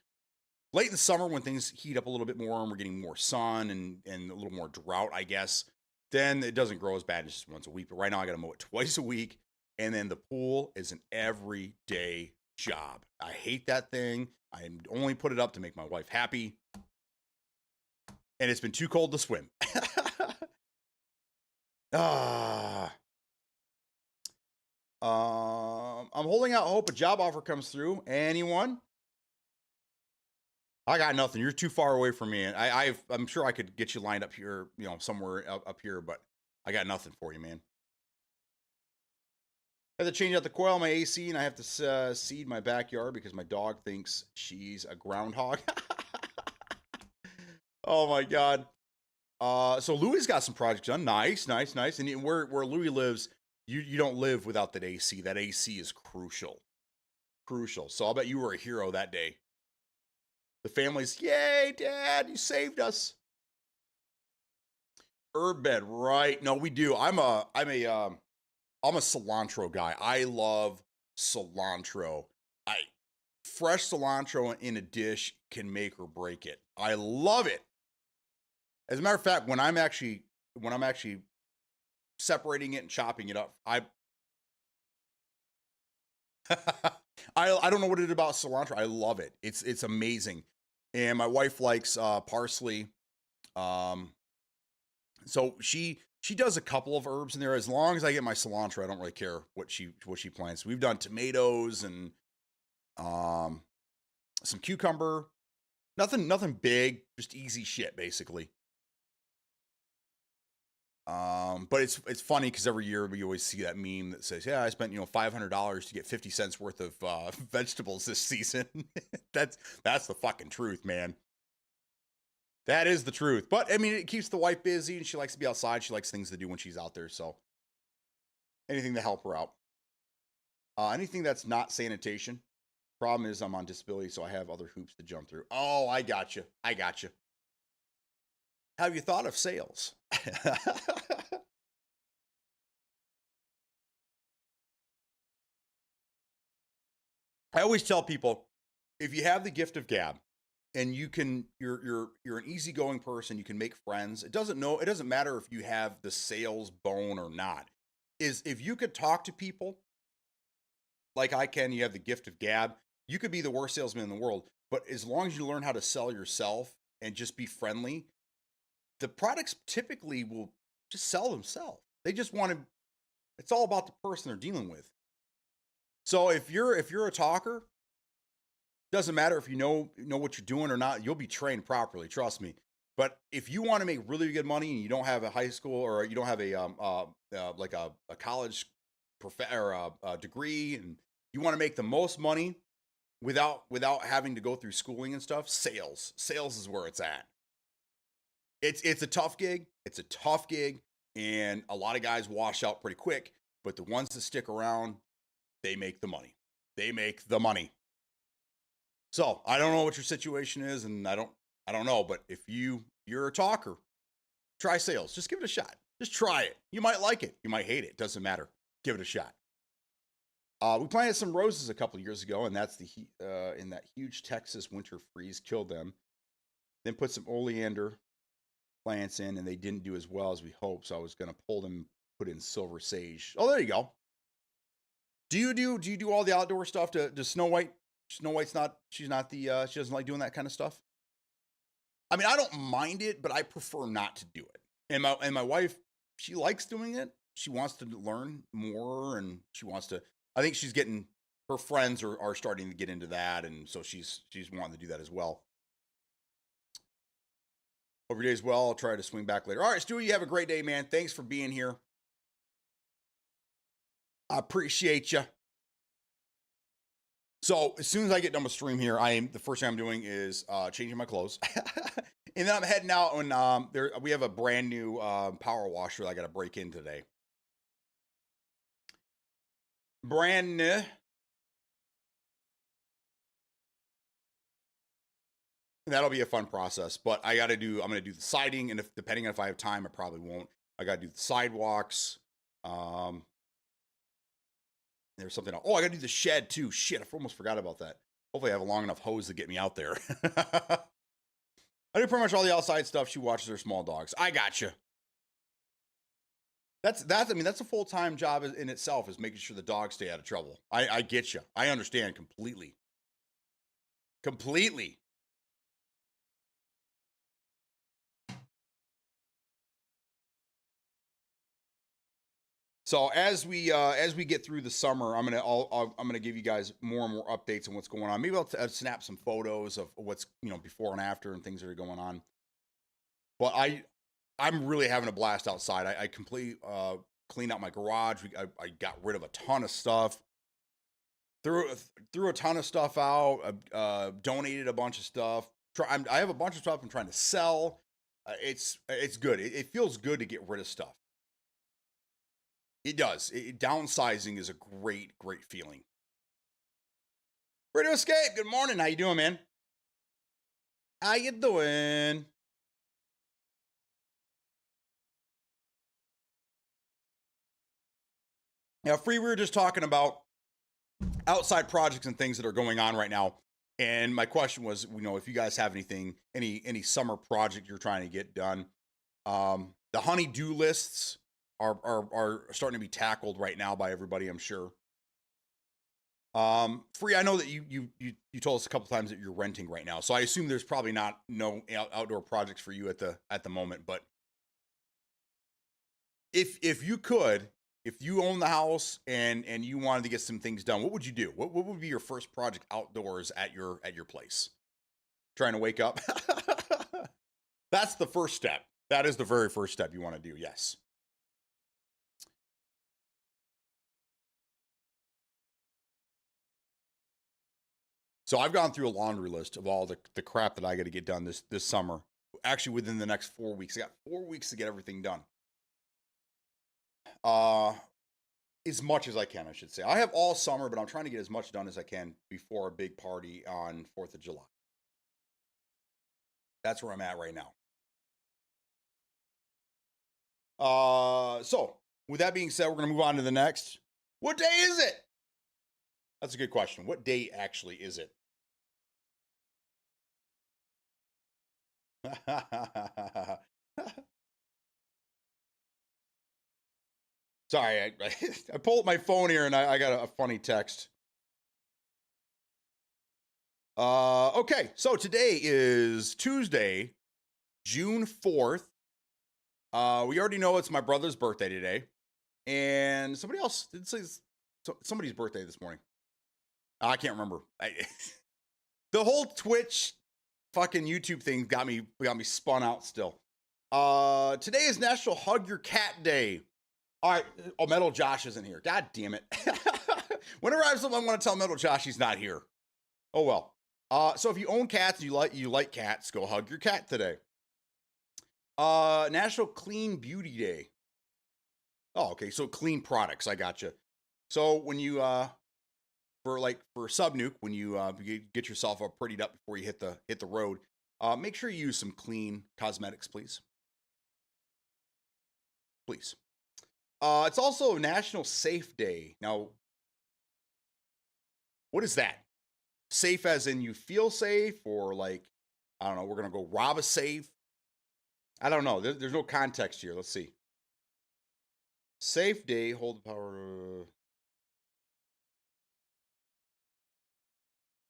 Late in the summer, when things heat up a little bit more and we're getting more sun and a little more drought, I guess, then it doesn't grow as bad as just once a week. But right now I got to mow it twice a week. And then the pool is an everyday job. I hate that thing. I only put it up to make my wife happy. And it's been too cold to swim. I'm holding out hope a job offer comes through. Anyone? I got nothing. You're too far away from me. And I'm sure I could get you lined up here, somewhere up here, but I got nothing for you, man. I have to change out the coil on my AC, and I have to seed my backyard because my dog thinks she's a groundhog. Oh my God. So Louis got some projects done. Nice. And where Louis lives, you don't live without that AC. That AC is crucial. So I'll bet you were a hero that day. The family's, yay, Dad, you saved us. Herb bed, right? No, we do. I'm a cilantro guy. I love cilantro. I fresh cilantro in a dish can make or break it. I love it. As a matter of fact, when I'm actually separating it and chopping it up, I don't know what it is about cilantro. I love it. It's amazing. And my wife likes parsley. Um, so she does a couple of herbs in there. As long as I get my cilantro, I don't really care what she plants. We've done tomatoes and um some cucumber. Nothing big, just easy shit basically. But it's funny because every year we always see that meme that says, "Yeah, I spent $500 to get 50 cents worth of vegetables this season." that's the fucking truth, man. That is the truth. But I mean, it keeps the wife busy, and she likes to be outside. She likes things to do when she's out there. So anything to help her out. Anything that's not sanitation. Problem is, I'm on disability, so I have other hoops to jump through. Oh, I got you. I got you. Have you thought of sales? I always tell people, if you have the gift of gab and you're an easygoing person, you can make friends. It doesn't matter if you have the sales bone or not. Is if you could talk to people like I can, you have the gift of gab, you could be the worst salesman in the world, but as long as you learn how to sell yourself and just be friendly, the products typically will just sell themselves. They just want to, it's all about the person they're dealing with. So if you're a talker, doesn't matter if you know what you're doing or not, you'll be trained properly, trust me. But if you want to make really good money and you don't have a high school or you don't have like a college or a degree, and you want to make the most money without having to go through schooling and stuff, sales is where it's at. It's a tough gig. It's a tough gig, and a lot of guys wash out pretty quick. But the ones that stick around, they make the money. They make the money. So I don't know what your situation is, and I don't know. But if you're a talker, try sales. Just give it a shot. Just try it. You might like it. You might hate it. Doesn't matter. Give it a shot. We planted some roses a couple years ago, and that's in that huge Texas winter freeze killed them. Then put some oleander plants in, and they didn't do as well as we hoped. So I was gonna pull them, put in silver sage. Oh, there you go. Do you do all the outdoor stuff to Snow White? Snow White's not. She's not the. She doesn't like doing that kind of stuff. I mean, I don't mind it, but I prefer not to do it. And my wife, she likes doing it. She wants to learn more, and she wants to. I think she's getting her friends are starting to get into that, and so she's wanting to do that as well. Hope your day's well. I'll try to swing back later. All right, Stewie, you have a great day, man. Thanks for being here. I appreciate you. So as soon as I get done with stream here, the first thing I'm doing is changing my clothes, and then I'm heading out. And we have a brand new power washer that I got to break in today. Brand new. That'll be a fun process, but I'm going to do the siding, and depending on if I have time, I probably won't. I got to do the sidewalks. There's something else. Oh, I got to do the shed too. Shit, I almost forgot about that. Hopefully I have a long enough hose to get me out there. I do pretty much all the outside stuff. She watches her small dogs. I got you. That's a full-time job in itself, is making sure the dogs stay out of trouble. I get you. I understand completely. Completely. So as we get through the summer, I'm gonna give you guys more and more updates on what's going on. Maybe I'll snap some photos of what's before and after and things that are going on. But I'm really having a blast outside. I completely cleaned out my garage. I got rid of a ton of stuff. Threw a ton of stuff out. Donated a bunch of stuff. I have a bunch of stuff I'm trying to sell. It's good. It feels good to get rid of stuff. It does. Downsizing is a great feeling. Radio Escape, good morning. How you doing, man? How you doing? Now, Free, we were just talking about outside projects and things that are going on right now. And my question was, if you guys have anything, any summer project you're trying to get done. The honey-do lists are starting to be tackled right now by everybody, I'm sure. Free, I know that you told us a couple times that you're renting right now, so I assume there's probably no outdoor projects for you at the moment. But if you own the house and you wanted to get some things done, what would you do? What would be your first project outdoors at your place? Trying to wake up? That's the first step. That is the very first step you want to do. Yes. So I've gone through a laundry list of all the crap that I got to get done this summer. Actually, within the next 4 weeks, I got 4 weeks to get everything done. As much as I can, I should say. I have all summer, but I'm trying to get as much done as I can before a big party on 4th of July. That's where I'm at right now. So with that being said, we're going to move on to the next. What day is it? That's a good question. What day actually is it? Sorry, I pulled up my phone here and I got a funny text. Okay, so today is Tuesday, June 4th. We already know it's my brother's birthday today. And somebody else did say somebody's birthday this morning. I can't remember. The whole Twitch fucking YouTube thing got me spun out still. Today is National Hug Your Cat Day. All right. Oh, Metal Josh isn't here. God damn it. Whenever I have someone want to tell Metal Josh he's not here. Oh well. So if you own cats and you like cats, go hug your cat today. National Clean Beauty Day. Oh, okay. So clean products. I gotcha. So when you for Subnuke, when you get yourself all prettied up before you hit the road, make sure you use some clean cosmetics, please. Please. It's also National Safe Day. Now, what is that? Safe as in you feel safe, or like, I don't know, we're gonna go rob a safe? I don't know. There's no context here. Let's see. Safe Day, hold the power.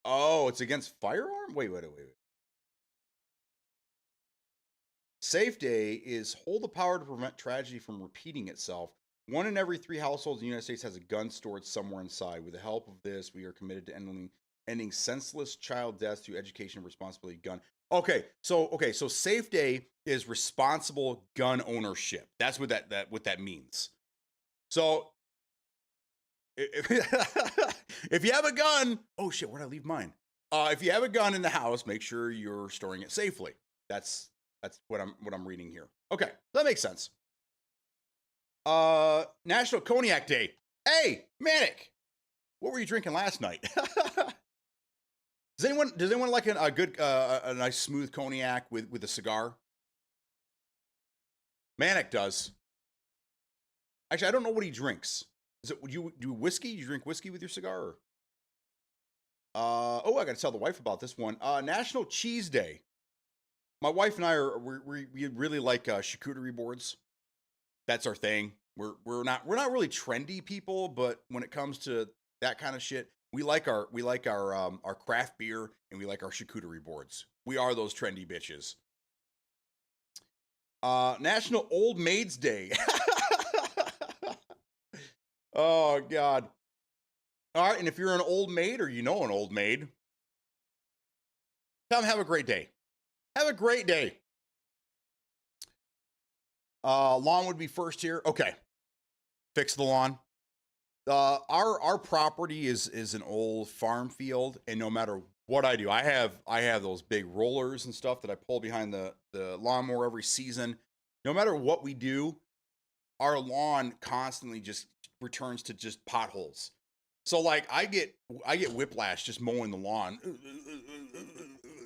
Oh, it's against firearm? Wait. Safe Day is hold the power to prevent tragedy from repeating itself. 1 in every 3 households in the United States has a gun stored somewhere inside. With the help of this, we are committed to ending senseless child deaths through education and responsibility gun. Okay, so Safe Day is responsible gun ownership. That's what that means. So if you have a gun, oh shit, where'd I leave mine? If you have a gun in the house, make sure you're storing it safely. That's what I'm reading here. Okay, that makes sense. National Cognac Day. Hey, Manic, what were you drinking last night? Does anyone like a nice smooth cognac with a cigar? Manic does. Actually, I don't know what he drinks. Would you do whiskey? You drink whiskey with your cigar? Or? I got to tell the wife about this one. National Cheese Day. My wife and I we really like charcuterie boards. That's our thing. We're not really trendy people, but when it comes to that kind of shit, we like our craft beer and we like our charcuterie boards. We are those trendy bitches. National Old Maids Day. Oh God. All right, and if you're an old maid or you know an old maid, tell them have a great day. Have a great day. Lawn would be first here. Okay. Fix the lawn. Our property is an old farm field, and no matter what I do, I have those big rollers and stuff that I pull behind the lawnmower every season. No matter what we do, our lawn constantly just returns to just potholes. So like I get whiplash just mowing the lawn.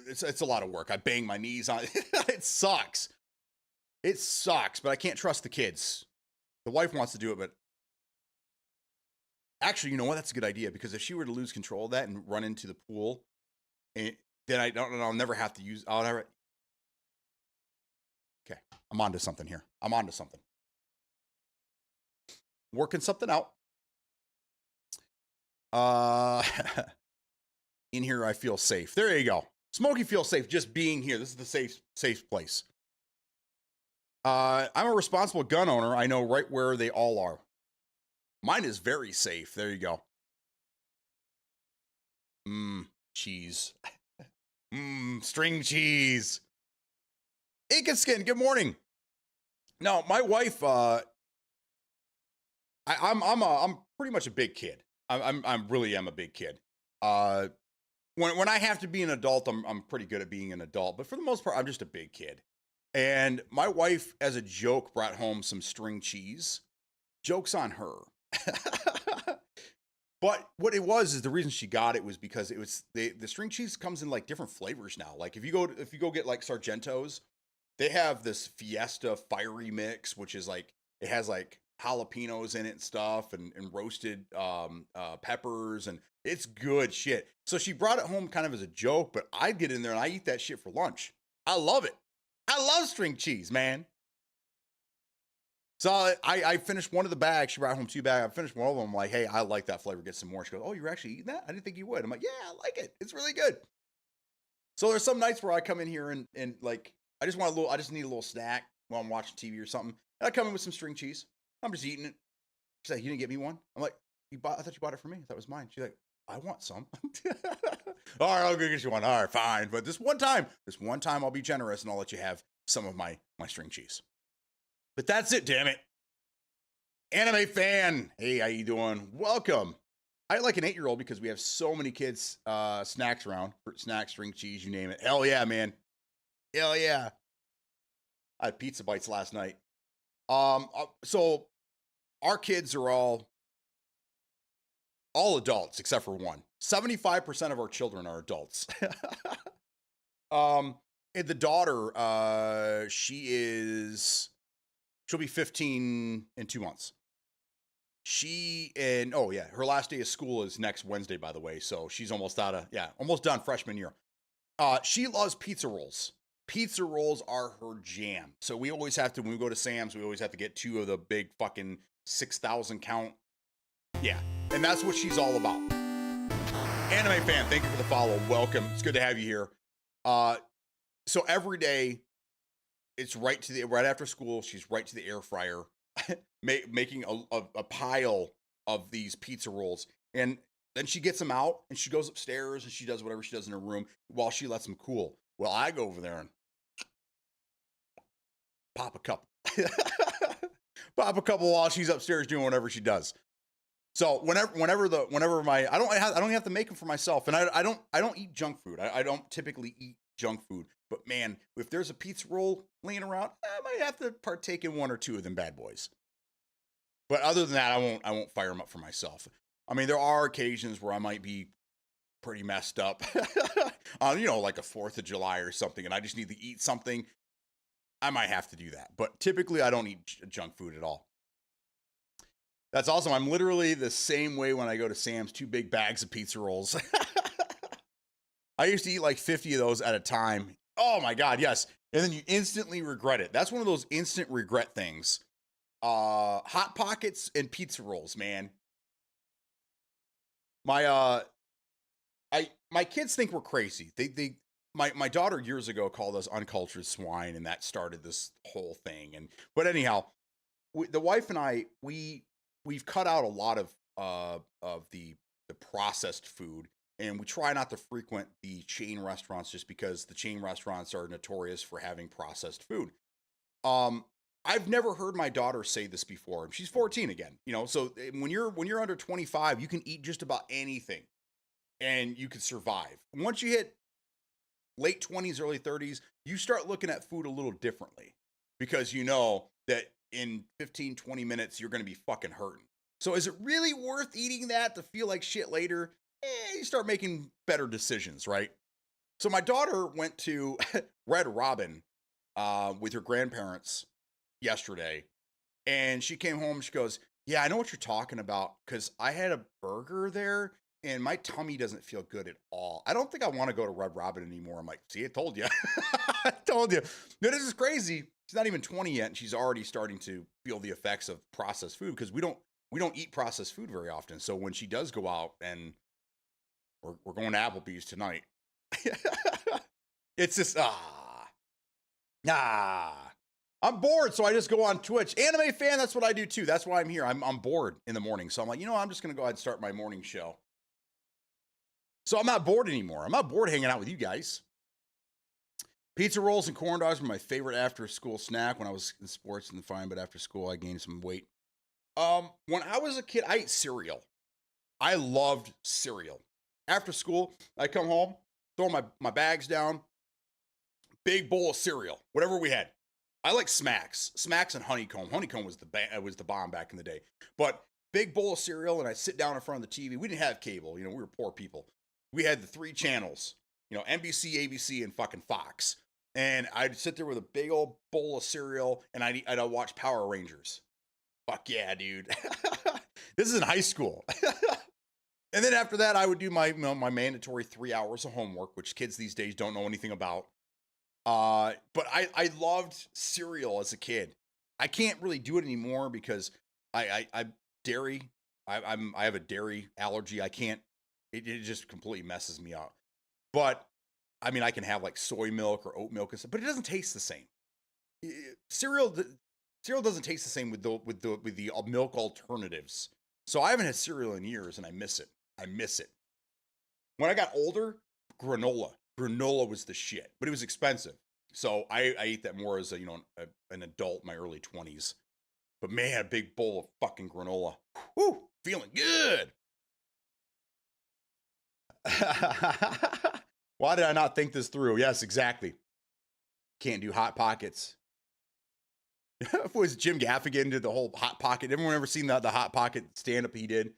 It's a lot of work. I bang my knees on it. It sucks. It sucks, but I can't trust the kids. The wife wants to do it, but Actually, you know what? That's a good idea, because if she were to lose control of that and run into the pool, and then I'll never have to use. I'll never. Okay, I'm onto something here. I'm onto something. Working something out. In here, I feel safe. There you go. Smokey feels safe just being here. This is the safe place. I'm a responsible gun owner. I know right where they all are. Mine is very safe. There you go. Cheese. String cheese. Aiken Skin, good morning. Now, my wife, I'm pretty much a big kid. I'm really am a big kid. When I have to be an adult, I'm pretty good at being an adult, but for the most part, I'm just a big kid. And my wife, as a joke, brought home some string cheese. Joke's on her. But what it was is the reason she got it was because it was the string cheese comes in like different flavors now. Like if you go get like Sargento's, they have this Fiesta fiery mix, which is like it has like jalapenos in it and stuff, and roasted peppers, and it's good shit. So she brought it home kind of as a joke, but I get in there and I eat that shit for lunch. I love it. I love string cheese, man. So I finished one of the bags. She brought home 2 bags. I finished one of them. I'm like, hey, I like that flavor. Get some more. She goes, oh, you're actually eating that? I didn't think you would. I'm like, yeah, I like it. It's really good. So there's some nights where I come in here and like, I just need a little snack while I'm watching TV or something. And I come in with some string cheese. I'm just eating it. She's like, you didn't get me one? I'm like, I thought you bought it for me. That was mine. She's like, I want some. All right, I'll go get you one. All right, fine. But this one time I'll be generous and I'll let you have some of my string cheese. But that's it, damn it. Anime fan. Hey, how you doing? Welcome. I like an 8-year-old because we have so many kids, snacks around. Snacks, string cheese, you name it. Hell yeah, man. Hell yeah. I had pizza bites last night. So our kids are all adults except for one. 75% of our children are adults. And the daughter, she'll be 15 in 2 months. Her last day of school is next Wednesday, by the way. So she's almost almost done freshman year. She loves pizza rolls. Pizza rolls are her jam. So we always have to, when we go to Sam's, we always have to get 2 of the big fucking 6,000 count. Yeah. And that's what she's all about. Anime fan, thank you for the follow. Welcome. It's good to have you here. So every day, it's right after school, she's right to the air fryer, making a pile of these pizza rolls. And then she gets them out and she goes upstairs and she does whatever she does in her room while she lets them cool. Well, I go over there and pop a couple. Pop a couple while she's upstairs doing whatever she does. So whenever I don't have to make them for myself, and I don't eat junk food. I don't typically eat junk food. But man, if there's a pizza roll laying around, I might have to partake in 1 or 2 of them bad boys. But other than that, I won't fire them up for myself. I mean, there are occasions where I might be pretty messed up, like a 4th of July or something, and I just need to eat something. I might have to do that. But typically, I don't eat junk food at all. That's awesome. I'm literally the same way when I go to Sam's, 2 big bags of pizza rolls. I used to eat like 50 of those at a time. Oh my God, yes. And then you instantly regret it. That's one of those instant regret things. Hot Pockets and pizza rolls, man. My kids think we're crazy. My daughter years ago called us uncultured swine, and that started this whole thing. But anyhow, the wife and I, we've cut out a lot of the processed food. And we try not to frequent the chain restaurants just because the chain restaurants are notorious for having processed food. I've never heard my daughter say this before. She's 14 again, so when you're under 25, you can eat just about anything and you can survive. Once you hit late 20s, early 30s, you start looking at food a little differently because you know that in 15, 20 minutes, you're going to be fucking hurting. So is it really worth eating that to feel like shit later? You start making better decisions, right? So my daughter went to Red Robin with her grandparents yesterday, and she came home. She goes, Yeah, I know what you're talking about because I had a burger there and my tummy doesn't feel good at all. I don't think I want to go to Red Robin anymore. I'm like, see, I told you. I told you. No, this is crazy. She's not even 20 yet and she's already starting to feel the effects of processed food because we don't eat processed food very often. So when she does go out and we're going to Applebee's tonight, it's just I'm bored, so I just go on Twitch. Anime fan, that's what I do too. That's why I'm here. I'm bored in the morning. So I'm like, I'm just gonna go ahead and start my morning show. So I'm not bored anymore. I'm not bored hanging out with you guys. Pizza rolls and corn dogs were my favorite after school snack when I was in sports and fine, but after school I gained some weight. When I was a kid, I ate cereal. I loved cereal. After school, I come home, throw my bags down, big bowl of cereal, whatever we had. I like Smacks and Honeycomb. Honeycomb was the bomb back in the day. But big bowl of cereal, and I sit down in front of the TV. We didn't have cable, we were poor people. We had the 3 channels, NBC, ABC, and fucking Fox. And I'd sit there with a big old bowl of cereal, and I'd watch Power Rangers. Fuck yeah, dude. This is in high school. And then after that, I would do my mandatory 3 hours of homework, which kids these days don't know anything about. But I loved cereal as a kid. I can't really do it anymore because I dairy. I have a dairy allergy. I can't. It just completely messes me up. But I mean, I can have like soy milk or oat milk and stuff, but it doesn't taste the same. Cereal doesn't taste the same with the milk alternatives. So I haven't had cereal in years, and I miss it. I miss it. When I got older, granola. Granola was the shit, but it was expensive. So I ate that more as an adult in my early 20s. But man, a big bowl of fucking granola. Woo, feeling good. Why did I not think this through? Yes, exactly. Can't do Hot Pockets. If it was Jim Gaffigan did the whole Hot Pocket. Everyone ever seen the Hot Pocket stand-up he did?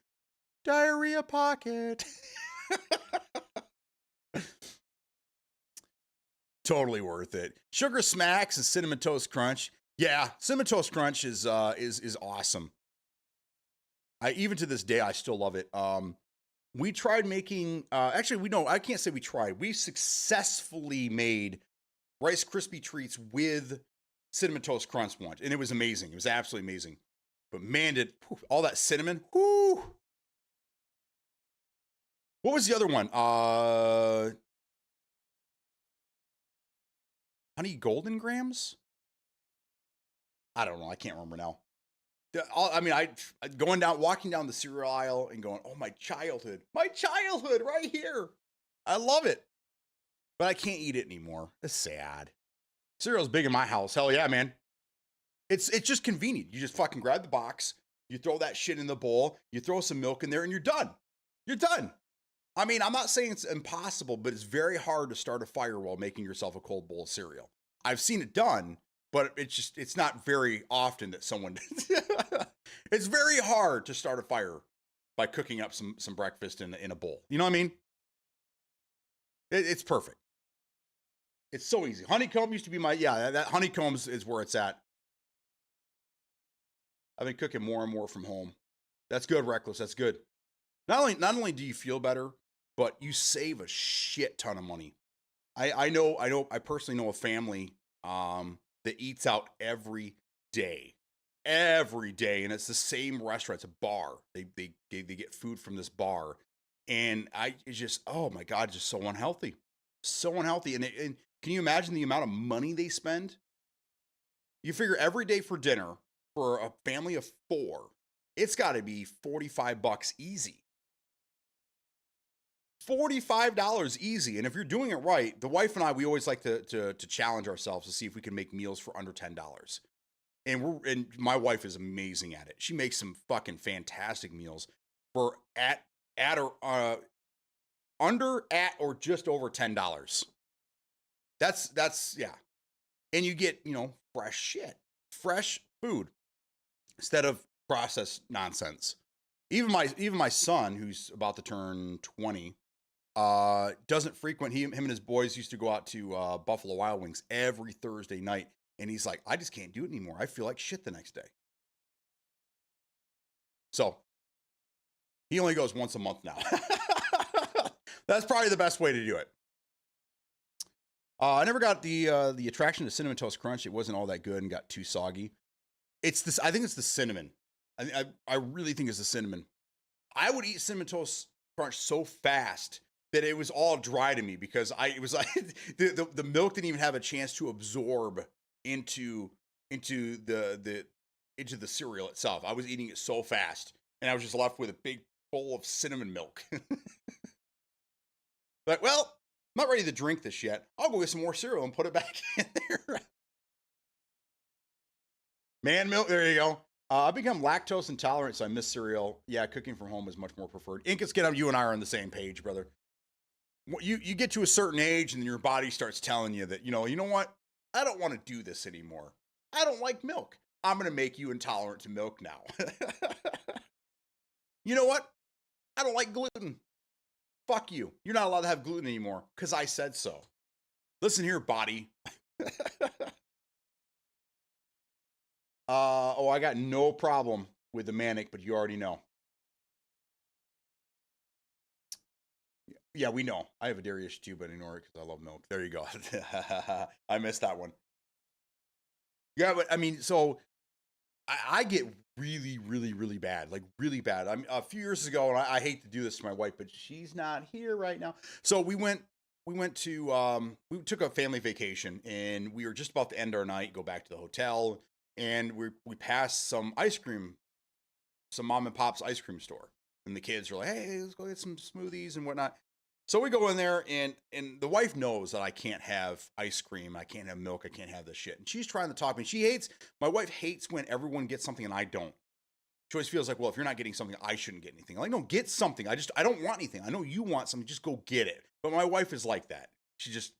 Diarrhea Pocket. Totally worth it. Sugar Smacks and Cinnamon Toast Crunch. Yeah, Cinnamon Toast Crunch is awesome. Even to this day, I still love it. We tried making, I can't say we tried. We successfully made Rice Krispie treats with Cinnamon Toast Crunch once, and it was amazing. It was absolutely amazing. But man, all that cinnamon, whoo. What was the other one? Honey Golden Grams? I don't know. I can't remember now. Walking down the cereal aisle and going, oh, my childhood right here. I love it. But I can't eat it anymore. It's sad. Cereal's big in my house. Hell yeah, man. It's just convenient. You just fucking grab the box. You throw that shit in the bowl. You throw some milk in there and you're done. You're done. I mean, I'm not saying it's impossible, but it's very hard to start a fire while making yourself a cold bowl of cereal. I've seen it done, but it's not very often that someone it's very hard to start a fire by cooking up some breakfast in a bowl. You know what I mean? It's perfect. It's so easy. Honeycomb used to be that honeycomb is where it's at. I've been cooking more and more from home. That's good, Reckless. That's good. Not only do you feel better, but you save a shit ton of money. I personally know a family that eats out every day, and it's the same restaurant. It's a bar. They get food from this bar, and it's just, oh my God, just so unhealthy, and can you imagine the amount of money they spend? You figure every day for dinner for a family of 4, it's got to be $45 easy. $45 easy. And if you're doing it right, the wife and I, we always like to challenge ourselves to see if we can make meals for under $10. And my wife is amazing at it. She makes some fucking fantastic meals for under or just over $10. That's yeah. And you get, fresh food instead of processed nonsense. Even my son, who's about to turn 20, doesn't frequent. Him and his boys used to go out to Buffalo Wild Wings every Thursday night, and he's like, I just can't do it anymore. I feel like shit the next day. So he only goes once a month now. That's probably the best way to do it. I never got the attraction to Cinnamon Toast Crunch. It wasn't all that good and got too soggy. It's this. I think it's the cinnamon. I really think it's the cinnamon. I would eat Cinnamon Toast Crunch so fast that it was all dry to me because it was like the milk didn't even have a chance to absorb into the cereal itself. I was eating it so fast, and I was just left with a big bowl of cinnamon milk. Like, well, I'm not ready to drink this yet. I'll go get some more cereal and put it back in there. Man milk, there you go. I've become lactose intolerant, so I miss cereal. Yeah, cooking from home is much more preferred. Inkaskin, you and I are on the same page, brother. You get to a certain age, and your body starts telling you that, you know what? I don't want to do this anymore. I don't like milk. I'm going to make you intolerant to milk now. You know what? I don't like gluten. Fuck you. You're not allowed to have gluten anymore because I said so. Listen here, body. I got no problem with the manic, but you already know. Yeah, we know. I have a dairy issue too, but ignore it because I love milk. There you go. I missed that one. Yeah, but I mean, so I get really, really, really bad, like really bad. I mean, a few years ago, and I hate to do this to my wife, but she's not here right now. So we took a family vacation, and we were just about to end our night, go back to the hotel, and we passed some mom and pop's ice cream store, and the kids are like, hey, let's go get some smoothies and whatnot. So we go in there, and the wife knows that I can't have ice cream, I can't have milk, I can't have this shit. And she's trying to talk me. My wife hates when everyone gets something and I don't. She always feels like, well, if you're not getting something, I shouldn't get anything. I'm like, no, get something. I don't want anything. I know you want something, just go get it. But my wife is like that. She just,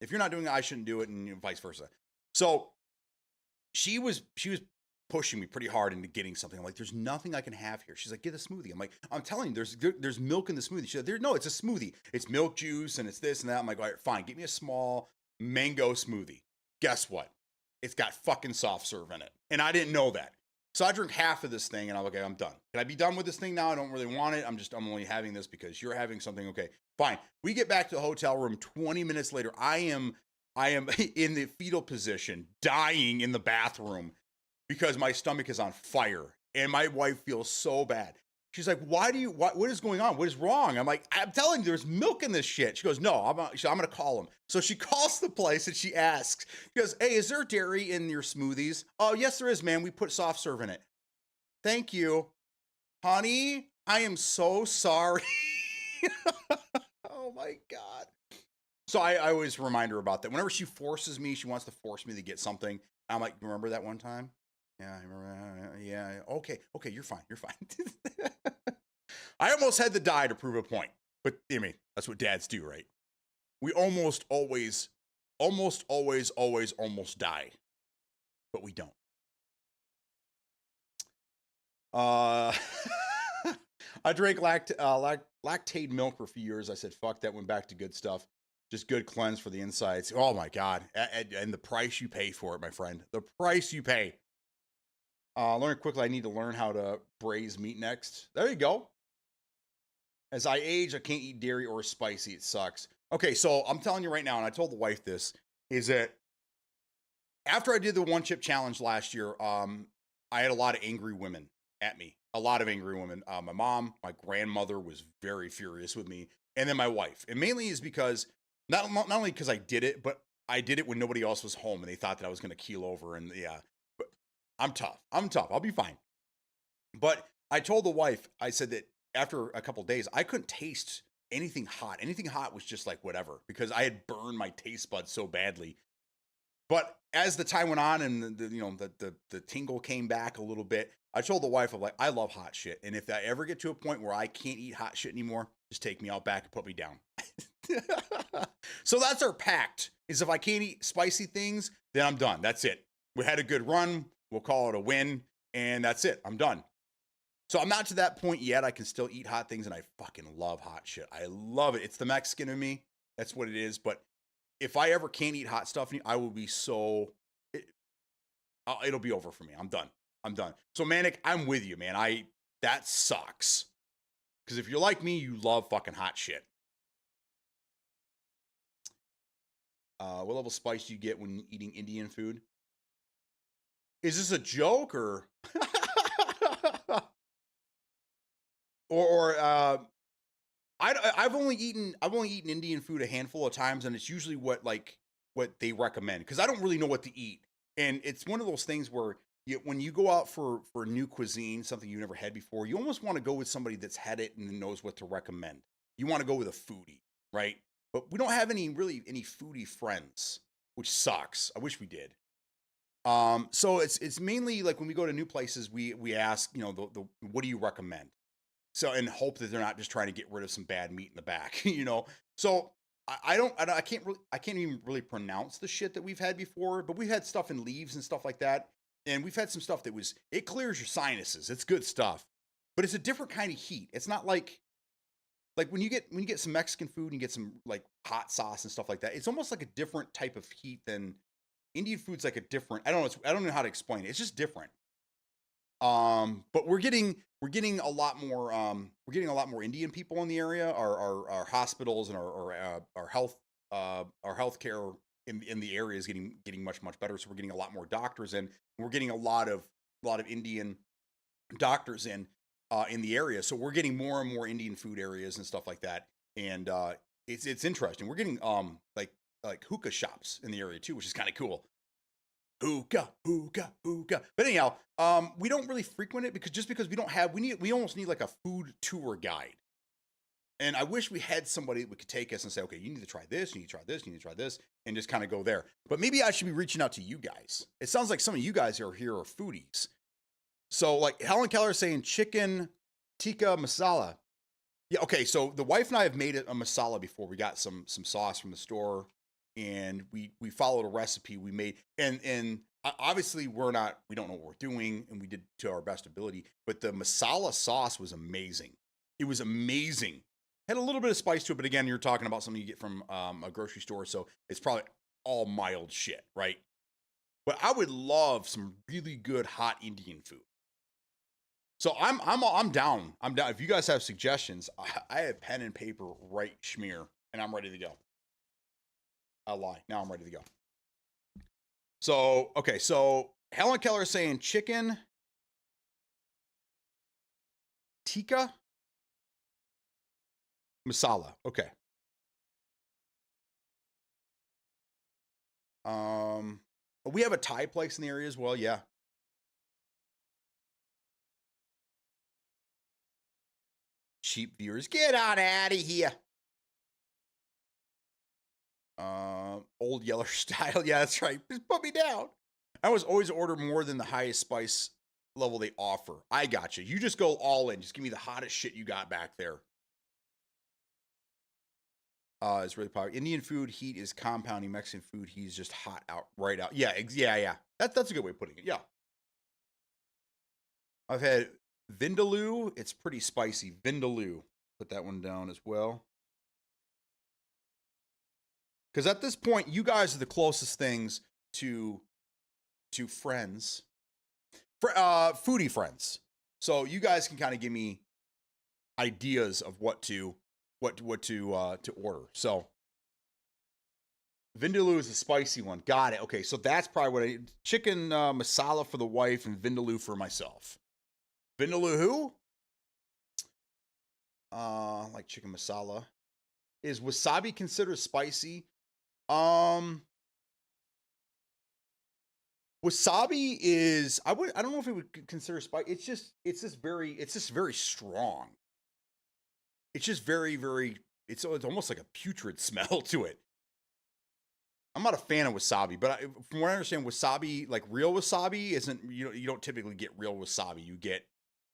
if you're not doing it, I shouldn't do it, and vice versa. So she was pushing me pretty hard into getting something. I'm like, there's nothing I can have here. She's like, get a smoothie. I'm like, I'm telling you, there's milk in the smoothie. She's like, no, it's a smoothie. It's milk juice and it's this and that. I'm like, all right, fine. Get me a small mango smoothie. Guess what? It's got fucking soft serve in it. And I didn't know that. So I drink half of this thing and I'm like, okay, I'm done. Can I be done with this thing now? I don't really want it. I'm only having this because you're having something. Okay, fine. We get back to the hotel room 20 minutes later. I am in the fetal position, dying in the bathroom, because my stomach is on fire and my wife feels so bad. She's like, what is going on? What is wrong? I'm like, I'm telling you, there's milk in this shit. She goes, no, I'm going to call him. So she calls the place and she asks, she goes, hey, is there dairy in your smoothies? Oh, yes, there is, man. We put soft serve in it. Thank you. Honey, I am so sorry. Oh my God. So I always remind her about that. Whenever she forces me, she wants to force me to get something. I'm like, remember that one time? Yeah, I remember. Yeah. Okay, you're fine. You're fine. I almost had to die to prove a point. But I mean, that's what dads do, right? We almost always die. But we don't. I drank lactate milk for a few years. I said, fuck that, went back to good stuff. Just good cleanse for the insides. Oh my God. And the price you pay for it, my friend. The price you pay. Learn quickly. I need to learn how to braise meat next. There you go. As I age, I can't eat dairy or spicy. It sucks. Okay, so I'm telling you right now, and I told the wife this, is that after I did the one chip challenge last year, I had a lot of angry women at me. A lot of angry women. My mom, my grandmother was very furious with me, and then my wife. And mainly is because, not only because I did it, but I did it when nobody else was home, and they thought that I was going to keel over, and yeah. I'm tough. I'll be fine. But I told the wife, I said that after a couple of days, I couldn't taste anything hot. Anything hot was just like whatever, because I had burned my taste buds so badly. But as the time went on and the tingle came back a little bit, I told the wife, I'm like, I love hot shit. And if I ever get to a point where I can't eat hot shit anymore, just take me out back and put me down. So that's our pact, is if I can't eat spicy things, then I'm done. That's it. We had a good run. We'll call it a win, and that's it. I'm done. So I'm not to that point yet. I can still eat hot things, and I fucking love hot shit. I love it. It's the Mexican in me. That's what it is. But if I ever can't eat hot stuff, I will be it'll be over for me. I'm done. So Manic, I'm with you, man. That sucks. Because if you're like me, you love fucking hot shit. What level of spice do you get when eating Indian food? Is this a joke or I've only eaten Indian food a handful of times, and it's usually what they recommend, because I don't really know what to eat, and it's one of those things where when you go out for new cuisine, something you've never had before, you almost want to go with somebody that's had it and knows what to recommend. You want to go with a foodie, right? But we don't have any foodie friends, which sucks. I wish we did. So it's mainly like when we go to new places, we ask, the what do you recommend? So, and hope that they're not just trying to get rid of some bad meat in the back, So I can't even really pronounce the shit that we've had before, but we've had stuff in leaves and stuff like that. And we've had some stuff that it clears your sinuses. It's good stuff, but it's a different kind of heat. It's not like when you get some Mexican food and you get some like hot sauce and stuff like that. It's almost like a different type of heat than Indian food's like a different. I don't know how to explain it. It's just different. But we're getting a lot more Indian people in the area. Our hospitals and our healthcare in the area is getting much better. So we're getting a lot more doctors in. We're getting a lot of Indian doctors in the area. So we're getting more and more Indian food areas and stuff like that. And it's interesting. We're getting like hookah shops in the area too, which is kind of cool. Hookah. But anyhow, we don't really frequent it because we almost need like a food tour guide. And I wish we had somebody that could take us and say, okay, you need to try this, you need to try this, you need to try this, and just kind of go there. But maybe I should be reaching out to you guys. It sounds like some of you guys are foodies. So like Helen Keller is saying chicken tikka masala. Yeah, okay, so the wife and I have made a masala before. We got some sauce from the store, and we followed a recipe we made, and obviously we don't know what we're doing, and we did to our best ability, but the masala sauce was amazing. It was amazing. Had a little bit of spice to it, but again, you're talking about something you get from a grocery store, so it's probably all mild shit, right? But I would love some really good hot Indian food. So I'm down. I'm down. If you guys have suggestions, I have pen and paper right schmear, and I'm ready to go. I'll lie. Now I'm ready to go. So, okay. So Helen Keller is saying chicken tikka masala. Okay. We have a Thai place in the area as well. Yeah. Cheap viewers, get on out of here. Old Yeller style. Yeah, that's right. Just put me down. I always order more than the highest spice level they offer. I got you. You just go all in. Just give me the hottest shit you got back there. It's really popular. Indian food heat is compounding. Mexican food heat is just hot right out. Yeah, yeah. That's a good way of putting it. Yeah. I've had vindaloo. It's pretty spicy. Vindaloo. Put that one down as well. Because at this point, you guys are the closest things to friends, foodie friends. So you guys can kind of give me ideas of what to order. So vindaloo is a spicy one. Got it. Okay, so that's probably what chicken masala for the wife and vindaloo for myself. Vindaloo who? Like chicken masala. Is wasabi considered spicy? Wasabi is I don't know if it would consider spicy. It's just very strong. It's just very it's almost like a putrid smell to it. I'm not a fan of wasabi, but from what I understand, wasabi, like real wasabi, isn't you don't typically get real wasabi. You get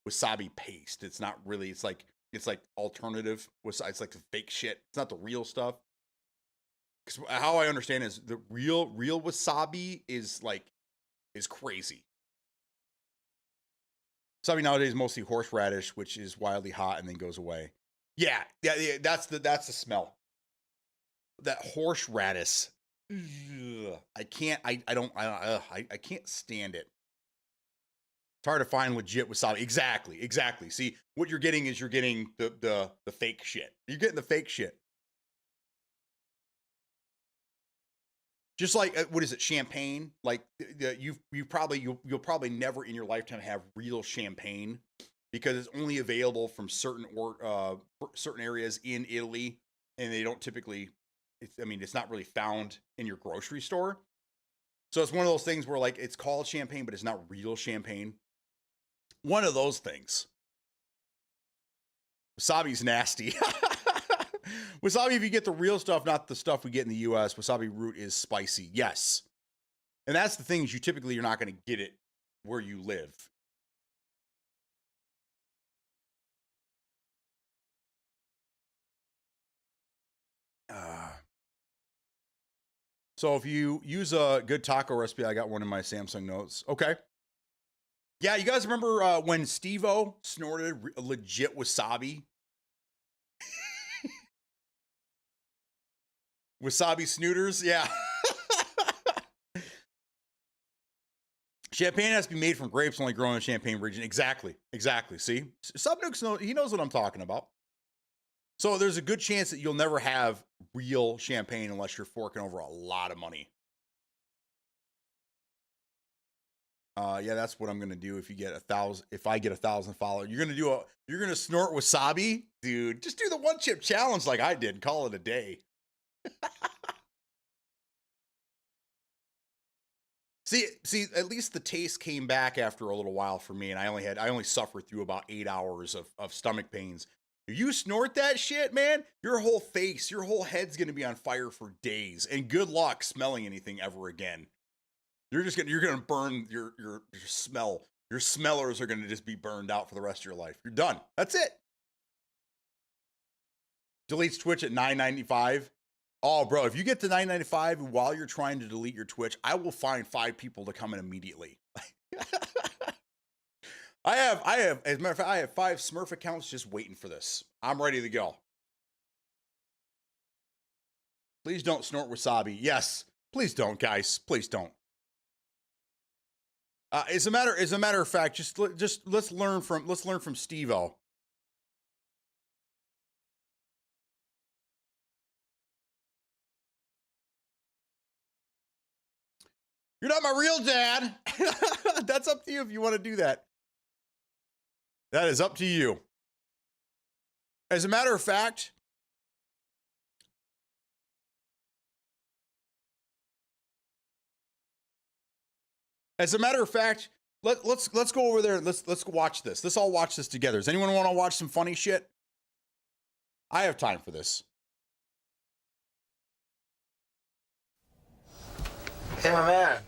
wasabi paste. It's not really. It's like alternative wasabi. It's like the fake shit. It's not the real stuff. Because how I understand is the real wasabi is crazy. Wasabi nowadays is mostly horseradish, which is wildly hot and then goes away. Yeah. That's the smell. That horseradish. I can't stand it. It's hard to find legit wasabi. Exactly. See, what you're getting is you're getting the fake shit. You're getting the fake shit. Just like what is it, champagne? Like you'll probably never in your lifetime have real champagne because it's only available from certain areas in Italy, and they don't typically. It's not really found in your grocery store. So it's one of those things where like it's called champagne, but it's not real champagne. One of those things. Wasabi's nasty. Wasabi, if you get the real stuff, not the stuff we get in the US, wasabi root is spicy. Yes. And that's the thing is you're not going to get it where you live. So if you use a good taco recipe, I got one in my Samsung notes. Okay. Yeah, you guys remember when Steve-O snorted legit wasabi? Wasabi snooters, yeah. Champagne has to be made from grapes only grown in the Champagne region. Exactly. See? Subnukes, he knows what I'm talking about. So there's a good chance that you'll never have real champagne unless you're forking over a lot of money. Yeah, that's what I'm gonna do if you get 1,000. If I get 1,000 followers, you're gonna snort wasabi, dude. Just do the one chip challenge like I did. And call it a day. See, at least the taste came back after a little while for me, and I only suffered through about 8 hours of stomach pains. If you snort that shit, man, your whole face, your whole head's gonna be on fire for days, and good luck smelling anything ever again. You're gonna burn your smell. Your smellers are gonna just be burned out for the rest of your life. You're done. That's it. Deletes Twitch at $9.95. Oh, bro, if you get to $9.95 while you're trying to delete your Twitch, I will find 5 people to come in immediately. I have, as a matter of fact, I have 5 Smurf accounts just waiting for this. I'm ready to go. Please don't snort wasabi. Yes, please don't, guys. Please don't. As a matter of fact, just let's learn from Steve-O. You're not my real dad. That's up to you if you want to do that. That is up to you. As a matter of fact, let's go over there and let's watch this. Let's all watch this together. Does anyone want to watch some funny shit? I have time for this. Hey, my man.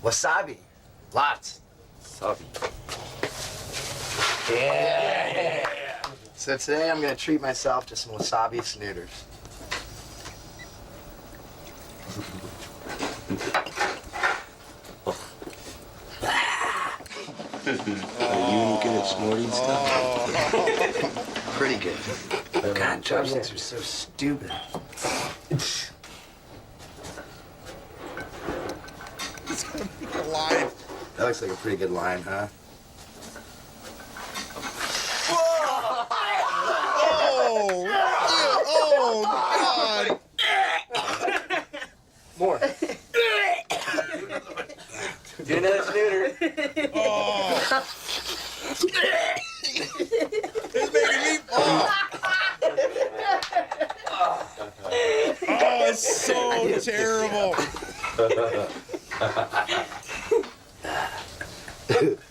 Wasabi. Lots. Wasabi. Yeah. So today I'm gonna treat myself to some wasabi snooters. Are you good at snorting stuff? Pretty good. God, chopsticks are so stupid. It's gonna make a line. That looks like a pretty good line, huh? Oh, oh, God. More. Do another snooter. Oh. It's making me. Oh, it's so terrible.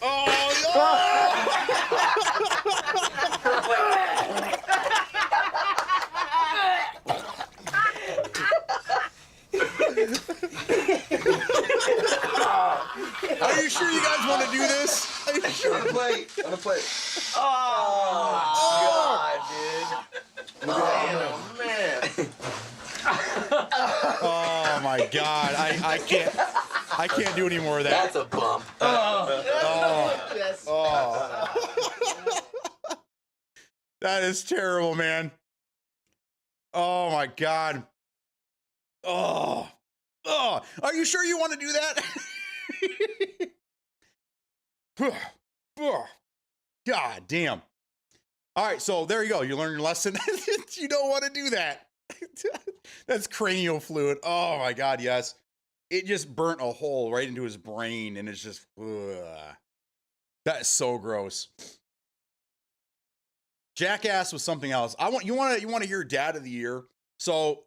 Oh, no. Are you sure you guys want to do this? Are you sure? On the plate. Oh, God, dude. Oh, man. Oh my God! I can't do any more of that. That's a bump. That is terrible, man. Oh my God. Oh, are you sure you want to do that? Ugh. God damn. All right, so there you go. You learned your lesson. You don't want to do that. That's cranial fluid. Oh my God, yes. It just burnt a hole right into his brain, and it's just, ugh. That is so gross. Jackass was something else. You want to hear Dad of the Year. So,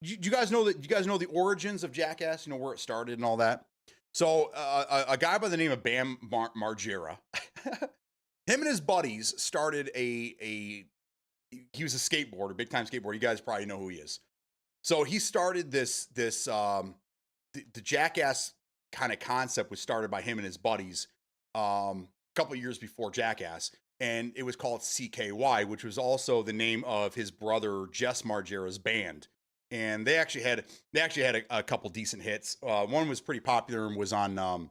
you guys know that? You guys know the origins of Jackass? You know where it started and all that. So, a guy by the name of Bam Margera, him and his buddies started he was a skateboarder, big time skateboarder. You guys probably know who he is. So he started the Jackass kind of concept was started by him and his buddies a couple of years before Jackass, and it was called CKY, which was also the name of his brother Jess Margera's band. And they actually had a couple decent hits. One was pretty popular and was on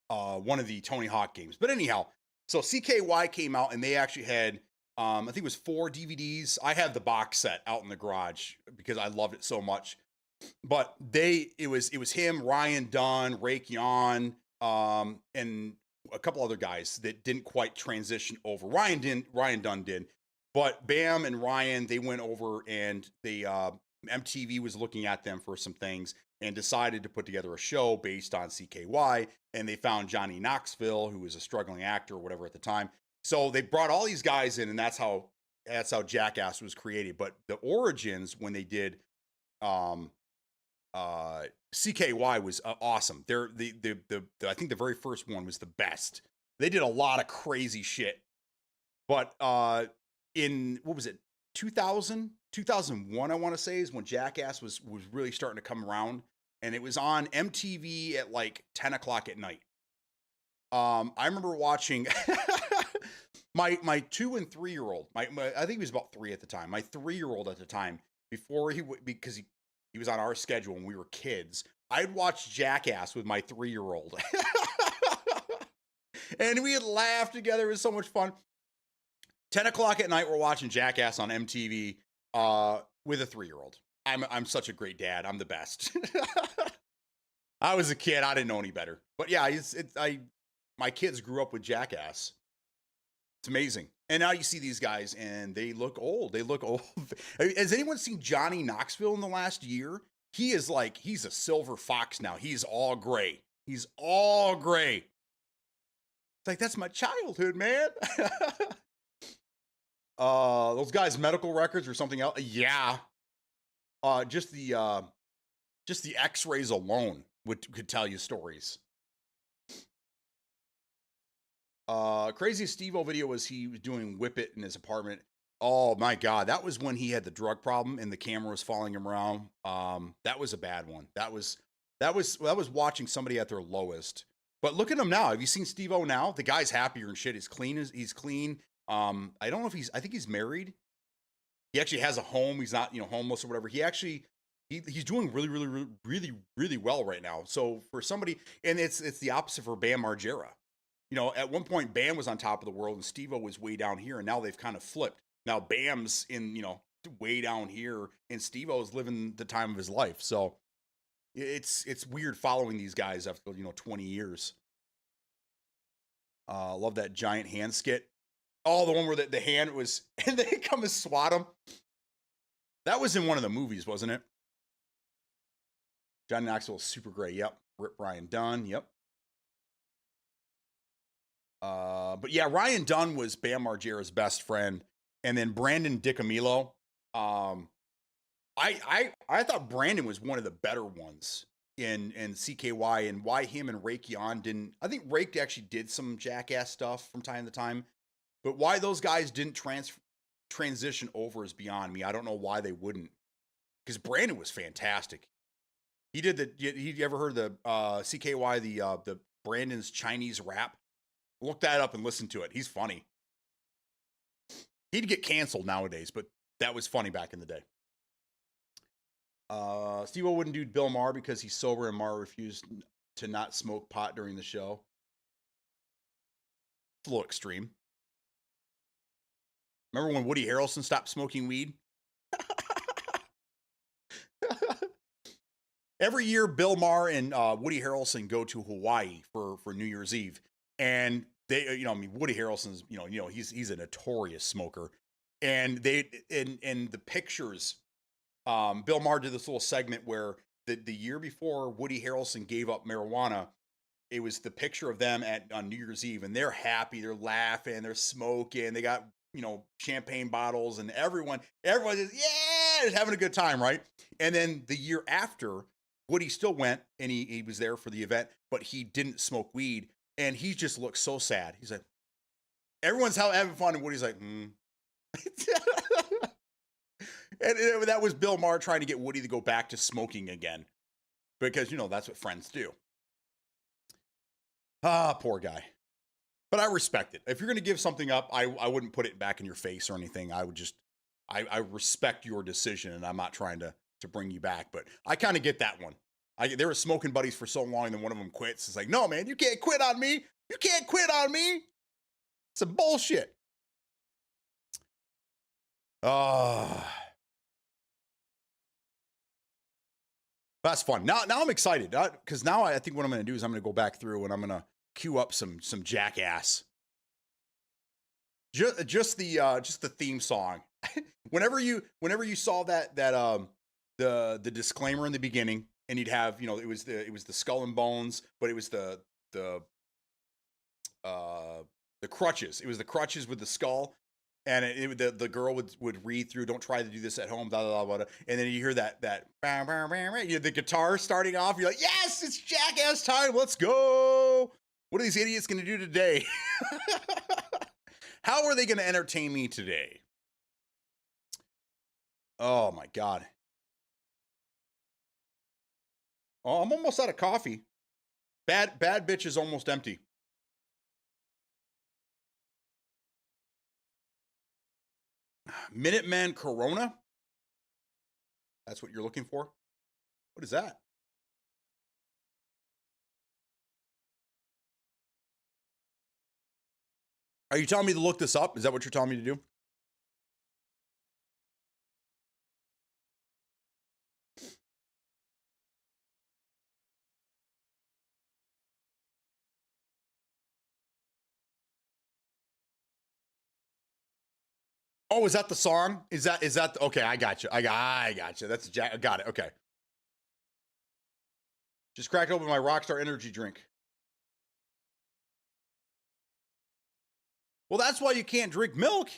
one of the Tony Hawk games. But anyhow, so CKY came out, and they actually had I think it was 4 DVDs. I have the box set out in the garage because I loved it so much. But it was him, Ryan Dunn, Rake Yon, and a couple other guys that didn't quite transition over. Ryan Dunn did. But Bam and Ryan, they went over, and MTV was looking at them for some things and decided to put together a show based on CKY. And they found Johnny Knoxville, who was a struggling actor or whatever at the time. So they brought all these guys in, and that's how Jackass was created. But the origins, when they did CKY, was awesome. I think the very first one was the best. They did a lot of crazy shit. But in, what was it, 2001, I want to say, is when Jackass was really starting to come around, and it was on MTV at like 10 o'clock at night. I remember watching my 2 and 3 year old. I think he was about 3 at the time. My 3-year-old at the time, before because he was on our schedule when we were kids, I'd watch Jackass with my 3-year-old, and we had laughed together. It was so much fun. 10 o'clock at night, we're watching Jackass on MTV with a 3-year-old. I'm such a great dad. I'm the best. I was a kid. I didn't know any better. But yeah, my kids grew up with Jackass. It's amazing. And now you see these guys, and they look old. They look old. Has anyone seen Johnny Knoxville in the last year? He's a silver fox now. He's all gray. It's like, that's my childhood, man. Those guys' medical records or something else. Yeah. Just the x-rays alone could tell you stories. Craziest Steve-O video was he was doing Whip It in his apartment. Oh my God. That was when he had the drug problem and the camera was following him around. That was a bad one. That was watching somebody at their lowest. But look at him now. Have you seen Steve-O now? The guy's happier and shit. He's clean. I don't know if I think he's married. He actually has a home. He's not, homeless or whatever. He's doing really, really, really, really, really well right now. So for somebody, and it's the opposite for Bam Margera. At one point Bam was on top of the world and Steve-O was way down here, and now they've kind of flipped. Now Bam's in, way down here, and Steve-O is living the time of his life. So it's weird following these guys after, 20 years. Love that giant hand skit. Oh, the one where the hand was, and they come and swat him. That was in one of the movies, wasn't it? Johnny Knoxville, super great. Yep. Rip Ryan Dunn. Yep. But yeah, Ryan Dunn was Bam Margera's best friend, and then Brandon DiCamillo. I thought Brandon was one of the better ones in CKY, and why him and Rake Yon didn't. I think Rake actually did some Jackass stuff from time to time, but why those guys didn't transition over is beyond me. I don't know why they wouldn't, because Brandon was fantastic. He did you ever heard the CKY, the Brandon's Chinese rap? Look that up and listen to it. He's funny. He'd get canceled nowadays, but that was funny back in the day. Steve-O wouldn't do Bill Maher because he's sober, and Maher refused to not smoke pot during the show. It's a little extreme. Remember when Woody Harrelson stopped smoking weed? Every year, Bill Maher and Woody Harrelson go to Hawaii for New Year's Eve. and they, I mean, Woody Harrelson's, he's a notorious smoker, and in the pictures, Bill Maher did this little segment where the year before Woody Harrelson gave up marijuana, it was the picture of them on New Year's Eve, and they're happy, they're laughing, they're smoking, they got champagne bottles, and everyone is just having a good time, right? And then the year after, Woody still went and he was there for the event, but he didn't smoke weed, and he just looked so sad. He's like, everyone's having fun, and Woody's like, And that was Bill Maher trying to get Woody to go back to smoking again, because that's what friends do. Poor guy. But I respect it. If you're going to give something up, I wouldn't put it back in your face or anything. I would just, I respect your decision, and I'm not trying to bring you back. But I kind of get that one. They were smoking buddies for so long, and then one of them quits. It's like, no, man, you can't quit on me. You can't quit on me. It's some bullshit. That's fun. Now I'm excited, because now I think what I'm going to do is I'm going to go back through and I'm going to queue up some Jackass. Just the theme song. whenever you saw the disclaimer in the beginning, and you'd have, it was the skull and bones, but it was the crutches. It was the crutches with the skull. And the girl would read through, "Don't try to do this at home," blah, blah, blah, blah. And then you hear that the guitar starting off. You're like, yes, it's Jackass time. Let's go. What are these idiots going to do today? How are they going to entertain me today? Oh, my God. Oh, I'm almost out of coffee. Bad bitch is almost empty. Minutemen Corona? That's what you're looking for? What is that? Are you telling me to look this up? Is that what you're telling me to do? Oh, is that the song? Is that okay? I got you. I got you. That's Jack. I got it. Okay. Just cracked open my Rockstar energy drink. Well, that's why you can't drink milk.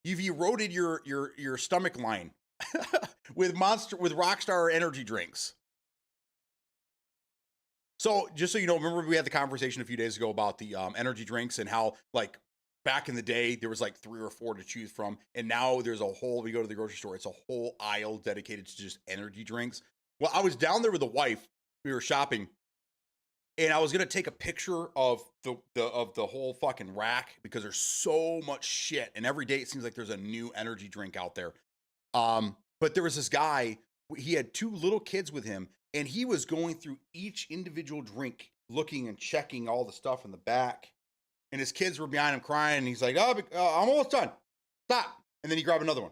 You've eroded your stomach line with Rockstar energy drinks. So, just so you know, remember we had the conversation a few days ago about the energy drinks and how, like, back in the day, there was like 3 or 4 to choose from. And now there's a whole, we go to the grocery store, it's a whole aisle dedicated to just energy drinks. Well, I was down there with the wife. We were shopping. And I was going to take a picture of the whole fucking rack, because there's so much shit. And every day it seems like there's a new energy drink out there. But there was this guy, he had 2 little kids with him, and he was going through each individual drink, looking and checking all the stuff in the back. And his kids were behind him crying, and he's like, I'm almost done. Stop. And then he grabbed another one.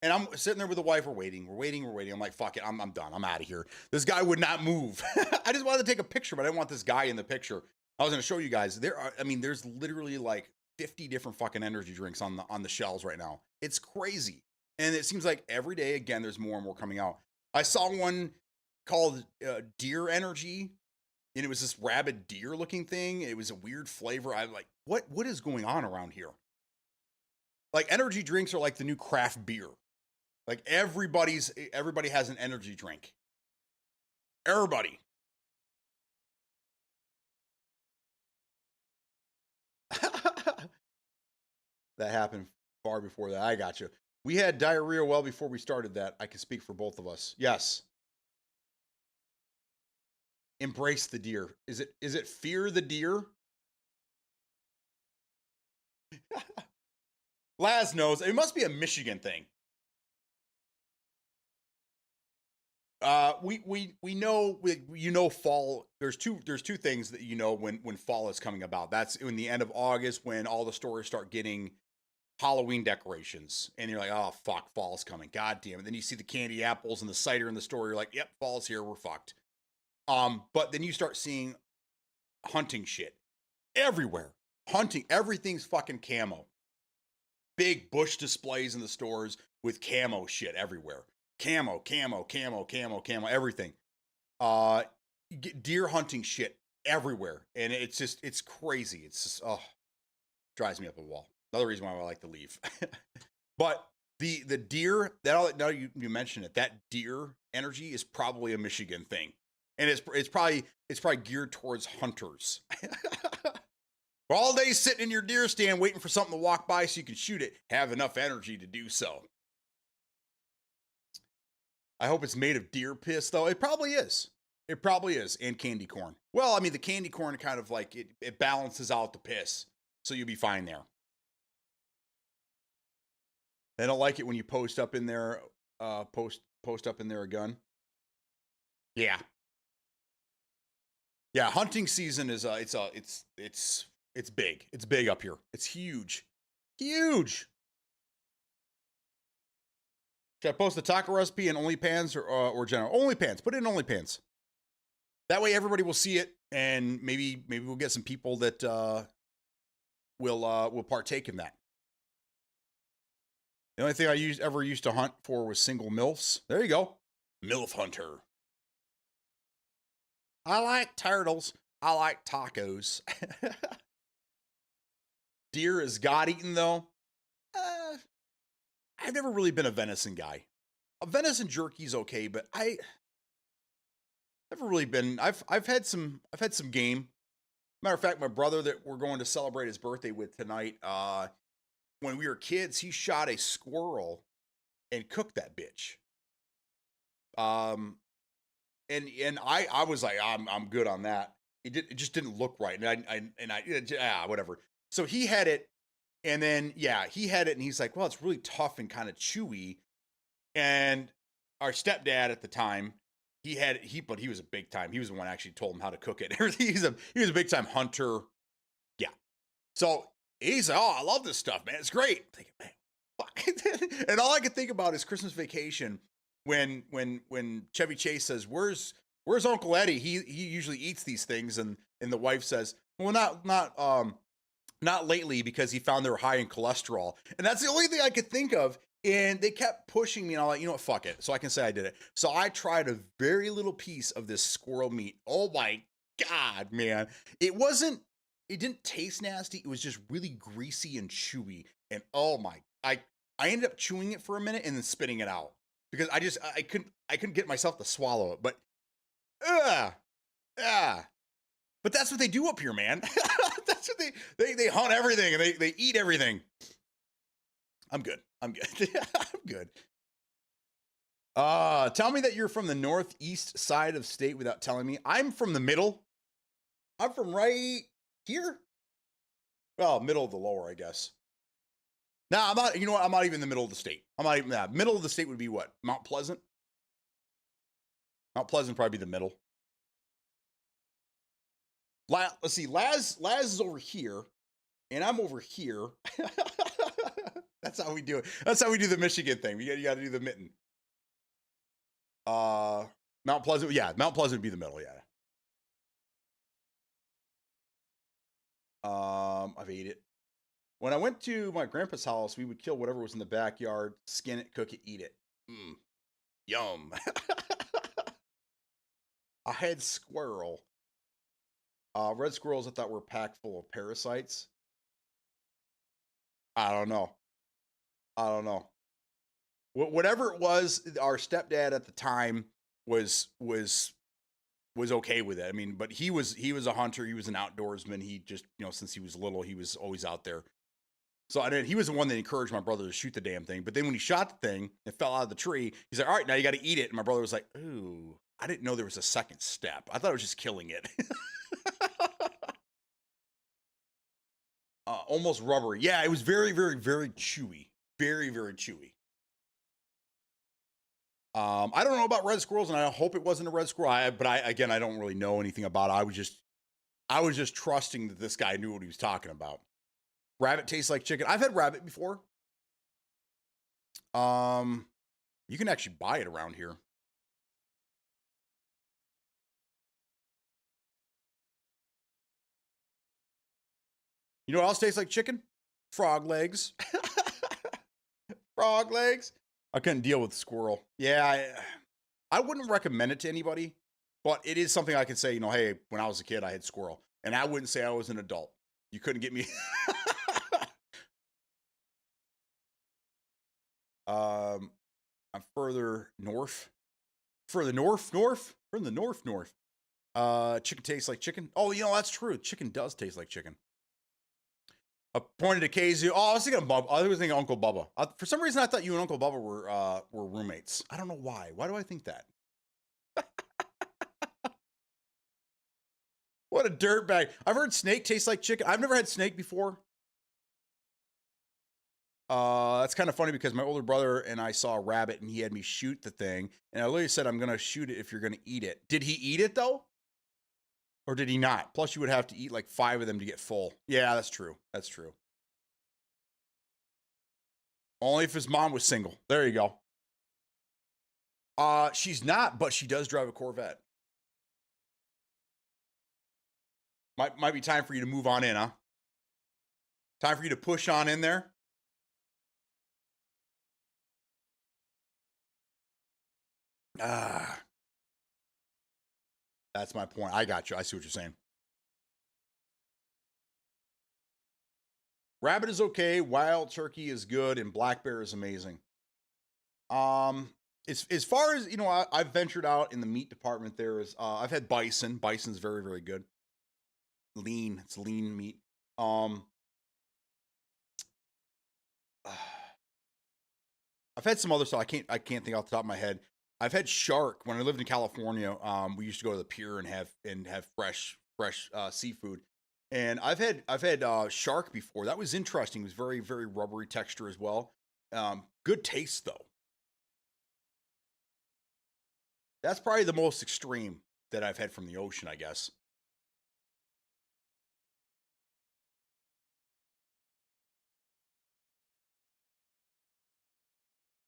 And I'm sitting there with the wife. We're waiting. I'm like, fuck it. I'm done. I'm out of here. This guy would not move. I just wanted to take a picture, but I didn't want this guy in the picture. I was going to show you guys. There's literally like 50 different fucking energy drinks on the shelves right now. It's crazy. And it seems like every day, again, there's more and more coming out. I saw one called Deer Energy, and it was this rabid deer looking thing. It was a weird flavor. I'm like, what is going on around here? Like, energy drinks are like the new craft beer. Like, everybody has an energy drink. Everybody. That happened far before that. I got you. We had diarrhea well before we started that. I can speak for both of us. Yes. Embrace the deer. Is it fear the deer? Laz knows. It must be a Michigan thing. We know fall. There's two things that you know when fall is coming about. That's in the end of August, when all the stores start getting Halloween decorations, and you're like, oh fuck, fall's coming. God damn it. Then you see the candy apples and the cider in the store. You're like, yep, fall's here. We're fucked. But then you start seeing hunting shit everywhere. Hunting, everything's fucking camo. Big bush displays in the stores with camo shit everywhere. Camo, camo, camo, camo, camo, everything. You get deer hunting shit everywhere. And it's just, it's crazy. It's just, oh, drives me up a wall. Another reason why I like to leave. But the deer, now you mention it, that deer energy is probably a Michigan thing. And it's probably geared towards hunters. All day sitting in your deer stand waiting for something to walk by so you can shoot it, have enough energy to do so. I hope it's made of deer piss, though. It probably is. It probably is. And candy corn. Well, I mean, the candy corn kind of like, it balances out the piss. So you'll be fine there. They don't like it when you post up in there, post up in there a gun. Yeah. Yeah, hunting season is it's big. It's big up here. It's huge. Huge. Should I post the taco recipe in OnlyPans or general? OnlyPans. Put it in OnlyPans. That way everybody will see it, and maybe we'll get some people that will partake in that. The only thing I ever used to hunt for was single MILFs. There you go. MILF hunter. I like turtles. I like tacos. Deer is God eaten, though. I've never really been a venison guy. A venison jerky's okay, but I never really been. I've had some game. Matter of fact, my brother that we're going to celebrate his birthday with tonight, when we were kids, he shot a squirrel and cooked that bitch. And I was like, I'm good on that. It just didn't look right, and whatever. So he had it, and then he had it, and he's like, well, it's really tough and kind of chewy. And our stepdad at the time, but he was a big time. He was the one who actually told him how to cook it. He was a big time hunter. Yeah. So he's like, oh, I love this stuff, man. It's great. I'm thinking, man, fuck. And all I could think about is Christmas Vacation when Chevy Chase says, where's Uncle Eddie? He usually eats these things, and the wife says, well, not lately, because he found they were high in cholesterol. And that's the only thing I could think of. And they kept pushing me, and I'm like, you know what, fuck it. So I can say I did it. So I tried a very little piece of this squirrel meat. Oh my God, man. It didn't taste nasty. It was just really greasy and chewy. And oh my, I ended up chewing it for a minute and then spitting it out. Because I couldn't get myself to swallow it. But, but that's what they do up here, man. That's what they hunt everything, and they eat everything. I'm good. I'm good. Tell me that you're from the northeast side of state without telling me. I'm from the middle. I'm from right here. Well, middle of the lower, I guess. No, I'm not. You know what? I'm not even in the middle of the state. I'm not even that. Middle of the state would be what? Mount Pleasant? Mount Pleasant would probably be the middle. Let's see. Laz is over here, and I'm over here. That's how we do it. That's how we do the Michigan thing. You got to do the mitten. Mount Pleasant. Yeah, Mount Pleasant would be the middle. Yeah. I've ate it. When I went to my grandpa's house, we would kill whatever was in the backyard, skin it, cook it, eat it. Yum. I had squirrel. Red squirrels I thought were packed full of parasites. I don't know. Whatever it was, our stepdad at the time was okay with it. I mean, but he was a hunter. He was an outdoorsman. He just, since he was little, he was always out there. So he was the one that encouraged my brother to shoot the damn thing. But then when he shot the thing, it fell out of the tree. He's like, all right, now you got to eat it. And my brother was like, ooh, I didn't know there was a second step. I thought it was just killing it. Almost rubbery. Yeah, it was very, very, very chewy. Very, very chewy. I don't know about red squirrels, and I hope it wasn't a red squirrel. I don't really know anything about it. I was just trusting that this guy knew what he was talking about. Rabbit tastes like chicken. I've had rabbit before. You can actually buy it around here. You know what else tastes like chicken? Frog legs. Frog legs. I couldn't deal with squirrel. Yeah, I wouldn't recommend it to anybody, but it is something I can say, you know, hey, when I was a kid, I had squirrel. And I wouldn't say I was an adult. You couldn't get me. I'm further north. Further north. From the north. Chicken tastes like chicken. Oh, you know, that's true. Chicken does taste like chicken. I pointed to KZ. Oh, I was thinking of Bubba. I was thinking Uncle Bubba. For some reason, I thought you and Uncle Bubba were roommates. I don't know why. Why do I think that? What a dirtbag. I've heard snake tastes like chicken. I've never had snake before. That's kind of funny because my older brother and I saw a rabbit and he had me shoot the thing. And I literally said, I'm going to shoot it if you're going to eat it. Did he eat it though? Or did he not? Plus you would have to eat like 5 of them to get full. Yeah, that's true. That's true. Only if his mom was single. There you go. She's not, but she does drive a Corvette. Might be time for you to move on in, huh? Time for you to push on in there. That's my point. I got you. I see what you're saying. Rabbit is okay. Wild turkey is good, and black bear is amazing. As far as, you know, I've ventured out in the meat department. I've had bison. Bison's very, very good. Lean. It's lean meat. I've had some other stuff. I can't think off the top of my head. I've had shark when I lived in California. We used to go to the pier and have fresh seafood. And I've had shark before. That was interesting. It was very, very rubbery texture as well. Good taste though. That's probably the most extreme that I've had from the ocean, I guess.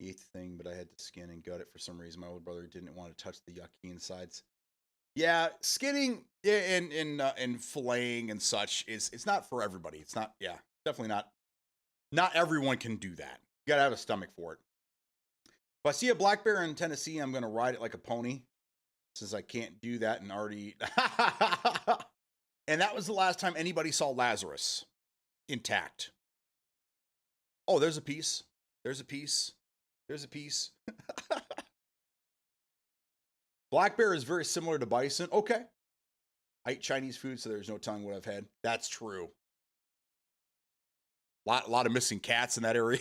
Ate the thing, but I had to skin and gut it for some reason. My older brother didn't want to touch the yucky insides. Yeah, skinning and filleting and such it's not for everybody. It's not. Yeah, definitely not. Not everyone can do that. You gotta have a stomach for it. If I see a black bear in Tennessee, I'm gonna ride it like a pony, since I can't do that and already. And that was the last time anybody saw Lazarus intact. Oh, there's a piece. There's a piece. There's a piece. Black bear is very similar to bison. Okay. I eat Chinese food, so there's no telling what I've had. That's true. A lot of missing cats in that area.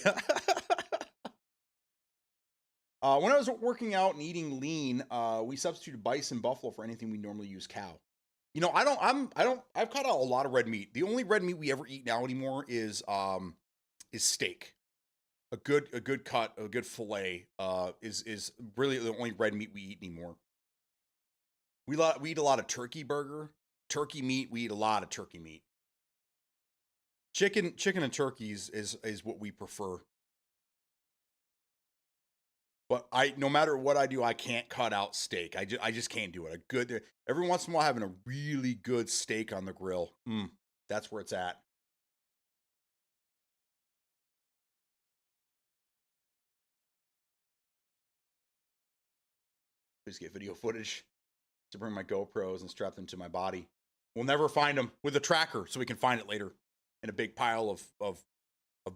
When I was working out and eating lean, we substituted bison buffalo for anything we normally use cow. You know, I've cut out a lot of red meat. The only red meat we ever eat now anymore is steak. A good cut, a good fillet, is really the only red meat we eat anymore. We eat a lot of turkey burger, turkey meat. We eat a lot of turkey meat. Chicken and turkeys is what we prefer. But no matter what I do, I can't cut out steak. I just can't do it. Every once in a while, having a really good steak on the grill, that's where it's at. Please get video footage to bring my GoPros and strap them to my body. We'll never find them with a tracker, so we can find it later in a big pile of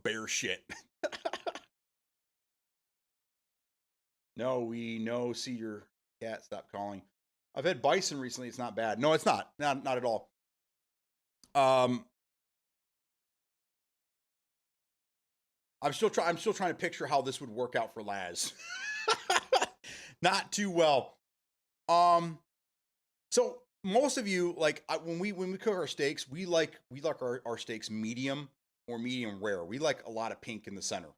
bear shit. No, see your cat, stop calling. I've had bison recently. It's not bad. No, it's not. Not at all. I'm still trying to picture how this would work out for Laz. Not too well. So most of you, like, when we cook our steaks, we like our steaks medium or medium rare. We like a lot of pink in the center.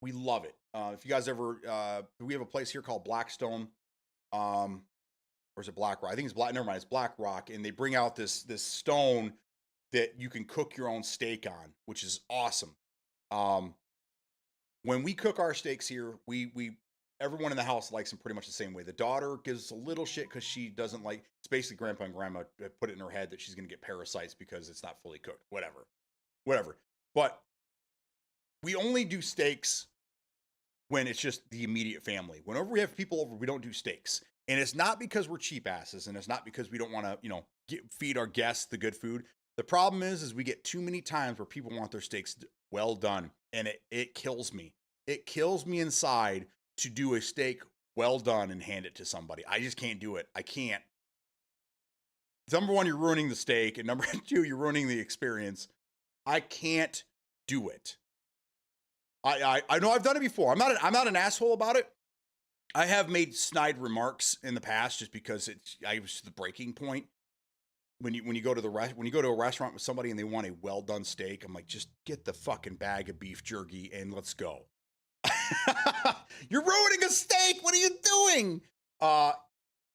We love it. If you guys ever, we have a place here called Blackstone, or is it Black Rock? I think it's Black. Never mind, it's Black Rock, and they bring out this stone that you can cook your own steak on, which is awesome. When we cook our steaks here, we everyone in the house likes them pretty much the same way. The daughter gives a little shit because she doesn't like. It's basically grandpa and grandma put it in her head that she's gonna get parasites because it's not fully cooked. Whatever. But we only do steaks when it's just the immediate family. Whenever we have people over, we don't do steaks. And it's not because we're cheap asses, and it's not because we don't want to, feed our guests the good food. The problem is we get too many times where people want their steaks well done, and it kills me. It kills me inside to do a steak well done and hand it to somebody. I just can't do it. I can't. Number one, you're ruining the steak, and number two, you're ruining the experience. I can't do it. I know I've done it before. I'm not an asshole about it. I have made snide remarks in the past just because I was the breaking point. When you go to a restaurant with somebody and they want a well done steak, I'm like, just get the fucking bag of beef jerky and let's go. You're ruining a steak. What are you doing?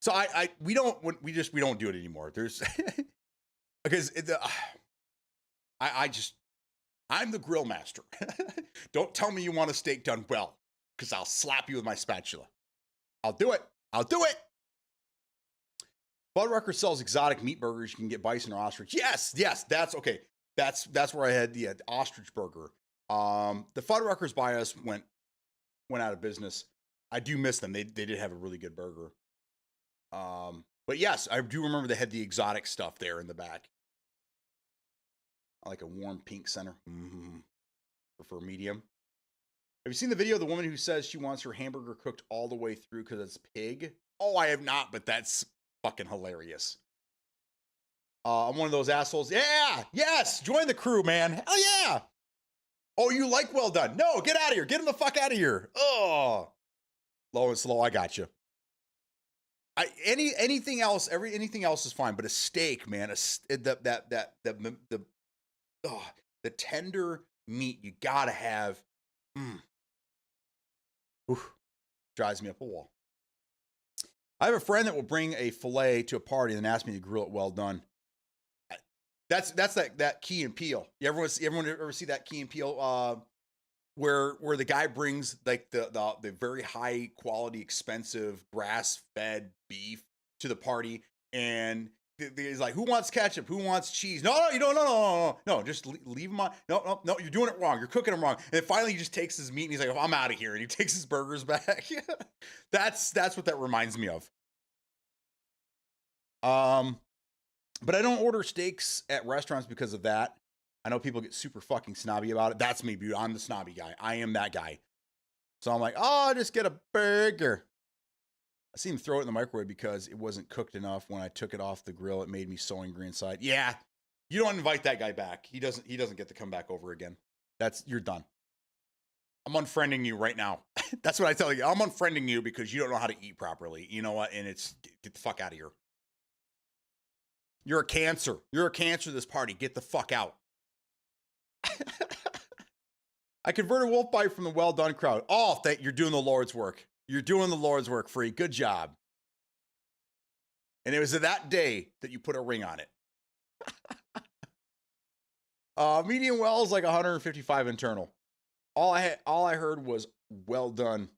So we don't do it anymore. There's because I'm the grill master. Don't tell me you want a steak done well, because I'll slap you with my spatula. I'll do it. Fuddruckers sells exotic meat burgers. You can get bison or ostrich. Yes, that's okay. That's where I had the ostrich burger. The Fuddruckers by us went out of business. I do miss them. They did have a really good burger. But yes, I do remember they had the exotic stuff there in the back. I like a warm pink center. Prefer medium. Have you seen the video of the woman who says she wants her hamburger cooked all the way through because it's pig? Oh, I have not, but that's fucking hilarious. I'm one of those assholes. Yeah, yes, join the crew, man. Hell yeah. Oh, you like well done? No, get out of here. Get him the fuck out of here. Oh, low and slow. I got you. Anything else is fine, but a steak, man. The tender meat you gotta have. Drives me up a wall. I have a friend that will bring a filet to a party and ask me to grill it well done. That's that Key and Peele. Everyone ever see that Key and Peele where the guy brings like the very high quality, expensive grass fed beef to the party, and he's like, who wants ketchup? Who wants cheese? No, you don't. No, just leave him on. No, you're doing it wrong. You're cooking him wrong. And then finally he just takes his meat and he's like, oh, I'm out of here. And he takes his burgers back. That's what that reminds me of. But I don't order steaks at restaurants because of that. I know people get super fucking snobby about it. That's me, dude. I'm the snobby guy. I am that guy. So I'm like, oh, just get a burger. I seen him throw it in the microwave because it wasn't cooked enough. When I took it off the grill, it made me so angry inside. Yeah, you don't invite that guy back. He doesn't get to come back over again. You're done. I'm unfriending you right now. That's what I tell you. I'm unfriending you because you don't know how to eat properly. You know what? And get the fuck out of here. You're a cancer. You're a cancer to this party. Get the fuck out. I converted wolf bite from the well done crowd. Oh, you're doing the Lord's work. You're doing the Lord's work, Free. Good job. And it was that day that you put a ring on it. Medium well is like 155 internal. All I heard was well done.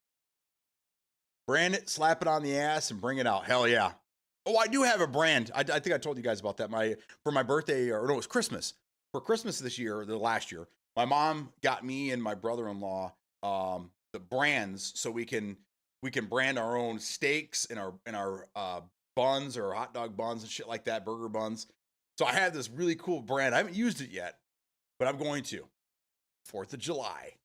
Brand it, slap it on the ass, and bring it out. Hell yeah. Oh, I do have a brand. I think I told you guys about that. For my birthday, or no, it was Christmas. For Christmas this year, the last year, my mom got me and my brother-in-law the brands so we can brand our own steaks and our buns or hot dog buns and shit like that, burger buns. So I have this really cool brand. I haven't used it yet, but I'm going to. 4th of July.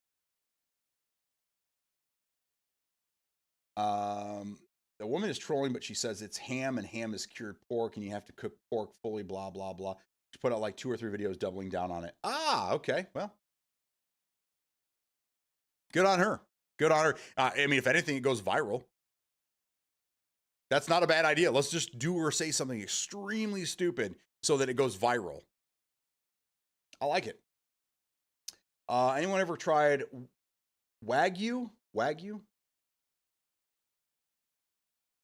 The woman is trolling, but she says it's ham and ham is cured pork and you have to cook pork fully, blah, blah, blah. She put out like 2 or 3 videos doubling down on it. Ah, okay. Well, good on her. Good on her. I mean, if anything, it goes viral. That's not a bad idea. Let's just do or say something extremely stupid so that it goes viral. I like it. Anyone ever tried Wagyu? Wagyu?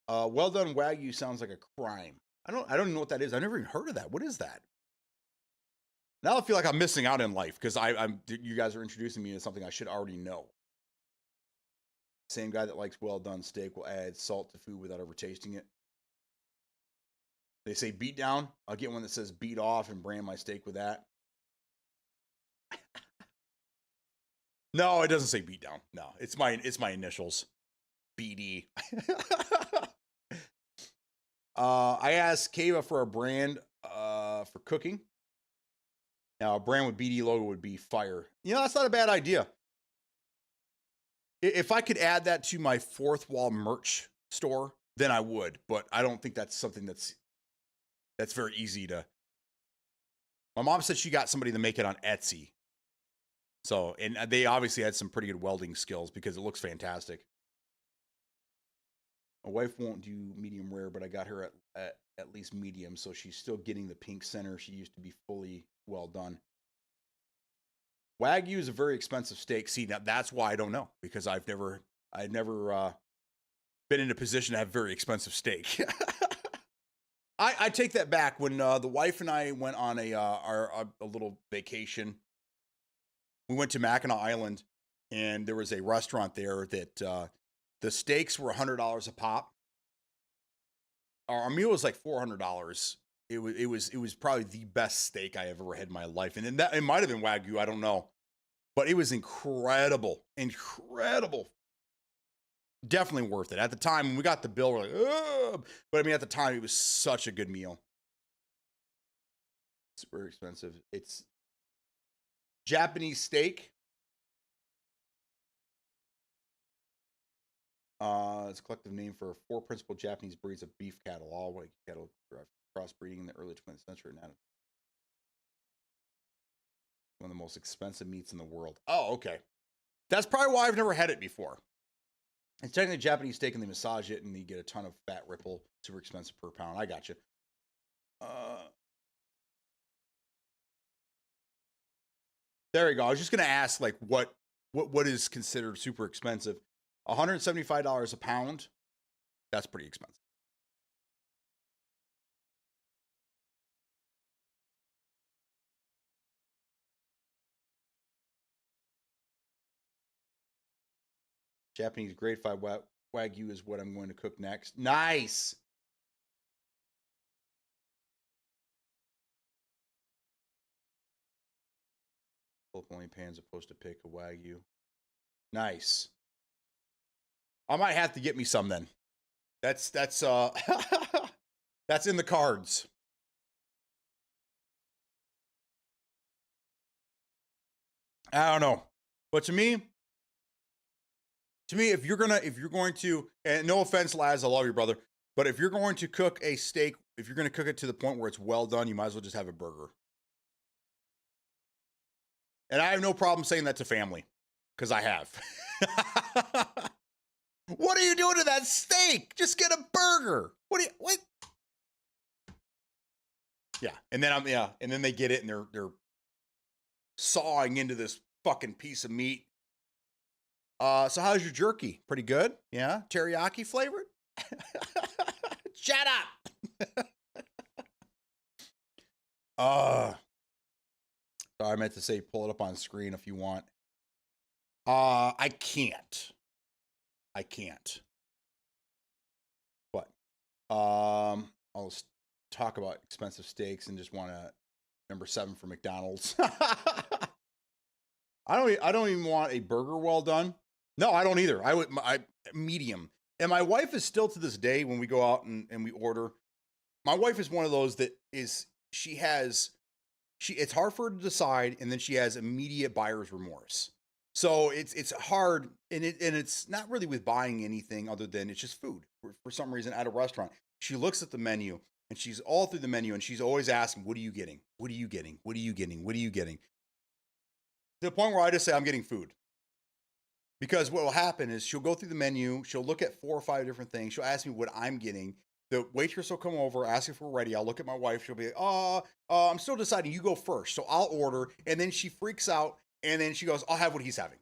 Well done Wagyu sounds like a crime. I don't even know what that is. I've never even heard of that. What is that? Now I feel like I'm missing out in life because you guys are introducing me to something I should already know. Same guy that likes well done steak will add salt to food without ever tasting it. They say beat down. I'll get one that says beat off and brand my steak with that. No, it doesn't say beat down. No, it's my initials. BD. I asked Kava for a brand for cooking. Now, a brand with BD logo would be Fire. You know, that's not a bad idea. If I could add that to my fourth wall merch store, then I would. But I don't think that's something that's very easy to. My mom said she got somebody to make it on Etsy. So, and they obviously had some pretty good welding skills because it looks fantastic. My wife won't do medium rare, but I got her at least medium, so she's still getting the pink center. She used to be fully well done. Wagyu is a very expensive steak. See, now that's why I don't know, because I've never been in a position to have very expensive steak. I take that back. When the wife and I went on a little vacation, we went to Mackinac Island, and there was a restaurant there that the steaks were $100 a pop. Our meal was like $400. It was probably the best steak I ever had in my life, and then it might have been Wagyu. I don't know, but it was incredible. Definitely worth it. At the time when we got the bill, we're like, oh, but I mean, at the time, it was such a good meal. It's very expensive. It's Japanese steak. It's a collective name for 4 principal Japanese breeds of beef cattle, all white cattle crossbreeding in the early 20th century. One of the most expensive meats in the world. Oh, okay. That's probably why I've never had it before. It's technically Japanese steak, and they massage it, and you get a ton of fat ripple. Super expensive per pound. I got you. There you go. I was just gonna ask, like, what is considered super expensive? $175 a pound. That's pretty expensive. Japanese grade 5 Wagyu is what I'm going to cook next. Nice. Flip only pans opposed to pick a Wagyu. Nice. I might have to get me some then. That's that's in the cards. I don't know. But to me, if you're going to, and no offense, Laz, I love you, brother, but if you're going to cook a steak, if you're going to cook it to the point where it's well done, you might as well just have a burger. And I have no problem saying that to family, because I have. What are you doing to that steak? Just get a burger. What? Yeah, and then they get it, and they're sawing into this fucking piece of meat. So how's your jerky? Pretty good? Yeah? Teriyaki flavored? Shut up! Sorry, I meant to say pull it up on screen if you want. I can't. But I'll just talk about expensive steaks and just want to number 7 for McDonald's. I don't even want a burger well done. No, I don't either. I medium. And my wife is still, to this day, when we go out and we order, my wife is one of those that is, it's hard for her to decide, and then she has immediate buyer's remorse. So it's hard, and it's not really with buying anything other than it's just food. For some reason, at a restaurant, she looks at the menu, and she's all through the menu, and she's always asking, what are you getting? What are you getting? What are you getting? What are you getting? To the point where I just say, I'm getting food. Because what will happen is she'll go through the menu, she'll look at 4 or 5 different things, she'll ask me what I'm getting. The waitress will come over, ask if we're ready. I'll look at my wife, she'll be like, I'm still deciding, you go first. So I'll order, and then she freaks out, and then she goes, I'll have what he's having.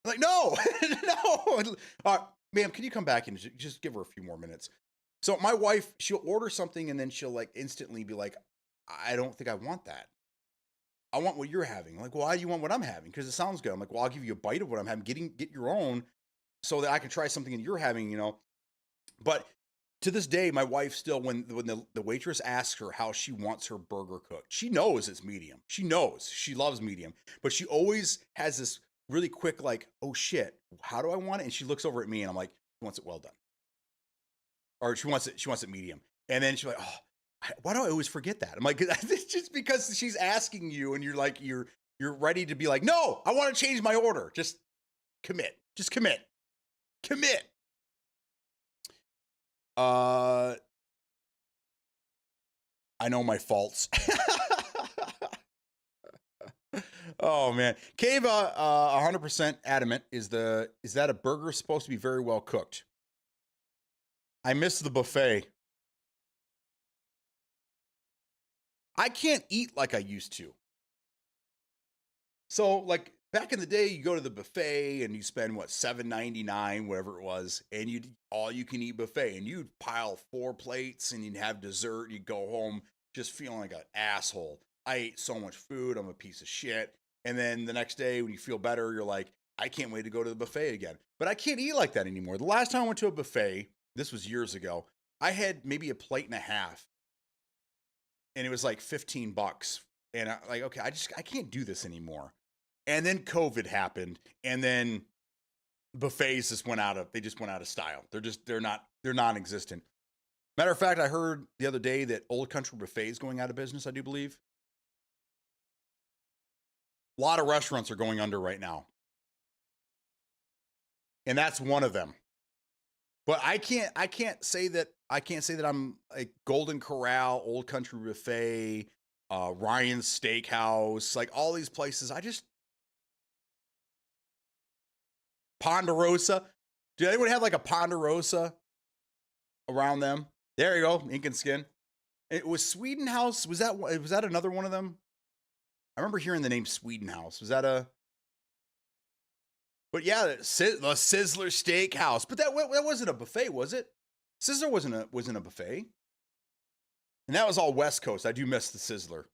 I'm like, no, no. Ma'am, can you come back and just give her a few more minutes? So my wife, she'll order something, and then she'll like instantly be like, I don't think I want that. I want what you're having. I'm like, well, why do you want what I'm having? Because it sounds good. I'm like, well, I'll give you a bite of what I'm having. Get your own. so that I can try something that you're having, you know. But to this day, my wife still, when the waitress asks her how she wants her burger cooked, she knows it's medium. She knows she loves medium, but she always has this really quick, like, oh shit, how do I want it? And she looks over at me and I'm like, she wants it well done. Or she wants it medium. And then she's like, oh, why do I always forget that? I'm like, it's just because she's asking you and you're like, you're ready to be like, no, I want to change my order. Just commit. Just commit. Commit. I know my faults. Oh man, Cave, 100% adamant. Is that a burger supposed to be very well cooked? I miss the buffet. I can't eat like I used to. So like back in the day, you go to the buffet and you spend what, $7.99, whatever it was, and you'd all you can eat buffet, and you'd pile 4 plates and you'd have dessert. You'd go home just feeling like an asshole. I ate so much food. I'm a piece of shit. And then the next day when you feel better, you're like, I can't wait to go to the buffet again. But I can't eat like that anymore. The last time I went to a buffet, this was years ago, I had maybe a plate and a half and it was like $15. And I like, okay, I can't do this anymore. And then COVID happened, and then buffets just went out of style. They're non-existent. Matter of fact, I heard the other day that Old Country Buffet is going out of business, I do believe. A lot of restaurants are going under right now. And that's one of them. But I can't say that I'm like Golden Corral, Old Country Buffet, Ryan's Steakhouse, like all these places. Ponderosa. Do anyone have like a Ponderosa around them? There you go, Ink and Skin. It was Sweden House. Was that another one of them? I remember hearing the name Sweden House. Was that a? But yeah, the Sizzler Steakhouse. But that wasn't a buffet, was it? Sizzler wasn't a buffet. And that was all West Coast. I do miss the Sizzler.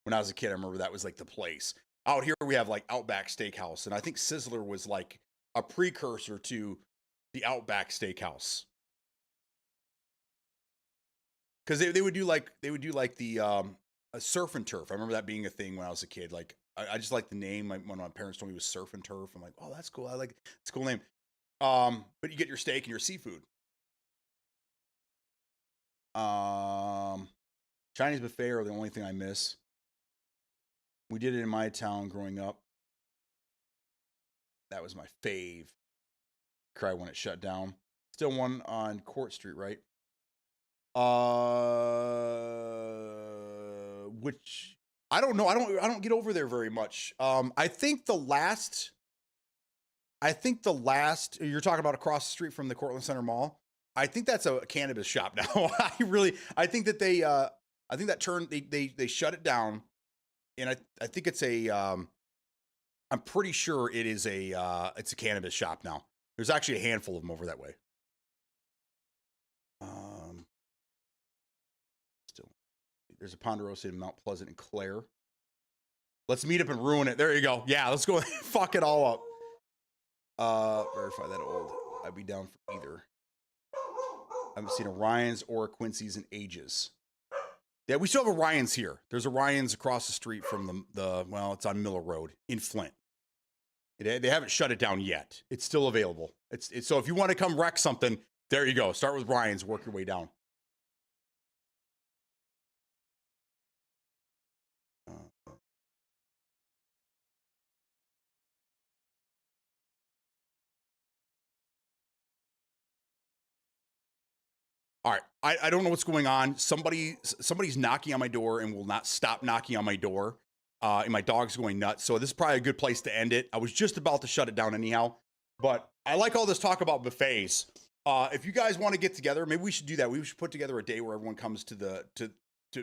When I was a kid, I remember that was like the place. Out here we have like Outback Steakhouse, and I think Sizzler was like a precursor to the Outback Steakhouse. Because they would do like the a surf and turf. I remember that being a thing when I was a kid. Like I just like the name. When my parents told me it was surf and turf, I'm like, oh, that's cool. I like it's a cool name. But you get your steak and your seafood. Chinese buffet are the only thing I miss. We did it in my town growing up. That was my fave. Cry when it shut down. Still one on Court Street, right? Which I don't know. I don't get over there very much. I think the last you're talking about across the street from the Cortland Center Mall. I think that's a cannabis shop now. I think that they shut it down, and I think it's I'm pretty sure it's a cannabis shop now. There's actually a handful of them over that way. Still, there's a Ponderosa in Mount Pleasant and Clare. Let's meet up and ruin it. There you go. Yeah, let's go fuck it all up. Verify that old. I'd be down for either. I haven't seen a Ryan's or a Quincy's in ages. Yeah, we still have a Ryan's here. There's a Ryan's across the street from it's on Miller Road in Flint. They haven't shut it down yet. It's still available. It's so if you want to come wreck something, there you go. Start with Ryan's, work your way down. All right, I don't know what's going on. Somebody's knocking on my door and will not stop knocking on my door. And my dog's going nuts. So this is probably a good place to end it. I was just about to shut it down anyhow, but I like all this talk about buffets. If you guys want to get together, maybe we should do that. We should put together a day where everyone comes to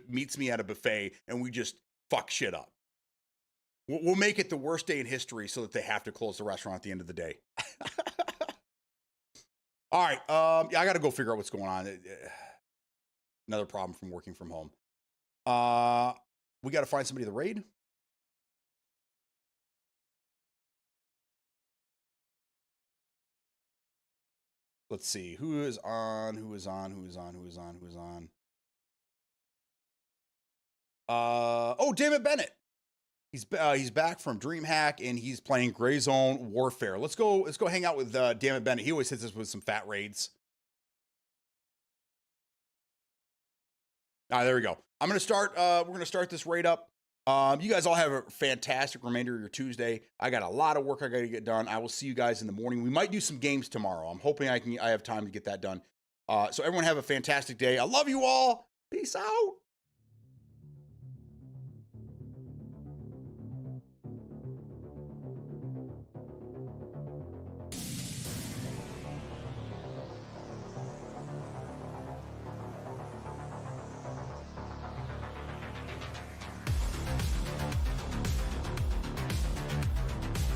meets me at a buffet and we just fuck shit up. We'll make it the worst day in history so that they have to close the restaurant at the end of the day. All right. Yeah, I got to go figure out what's going on. Another problem from working from home. We got to find somebody to raid. Let's see who is on. Who is on? Who is on? Who is on? Who is on? Oh, Damn it, Bennett. He's back from DreamHack and he's playing Gray Zone Warfare. Let's go hang out with Damn it, Bennett. He always hits us with some fat raids. All right, there we go. I'm gonna start. We're gonna start this raid up. You guys all have a fantastic remainder of your Tuesday. I got a lot of work I got to get done. I will see you guys in the morning. We might do some games tomorrow. I'm hoping I have time to get that done. So everyone have a fantastic day. I love you all. Peace out.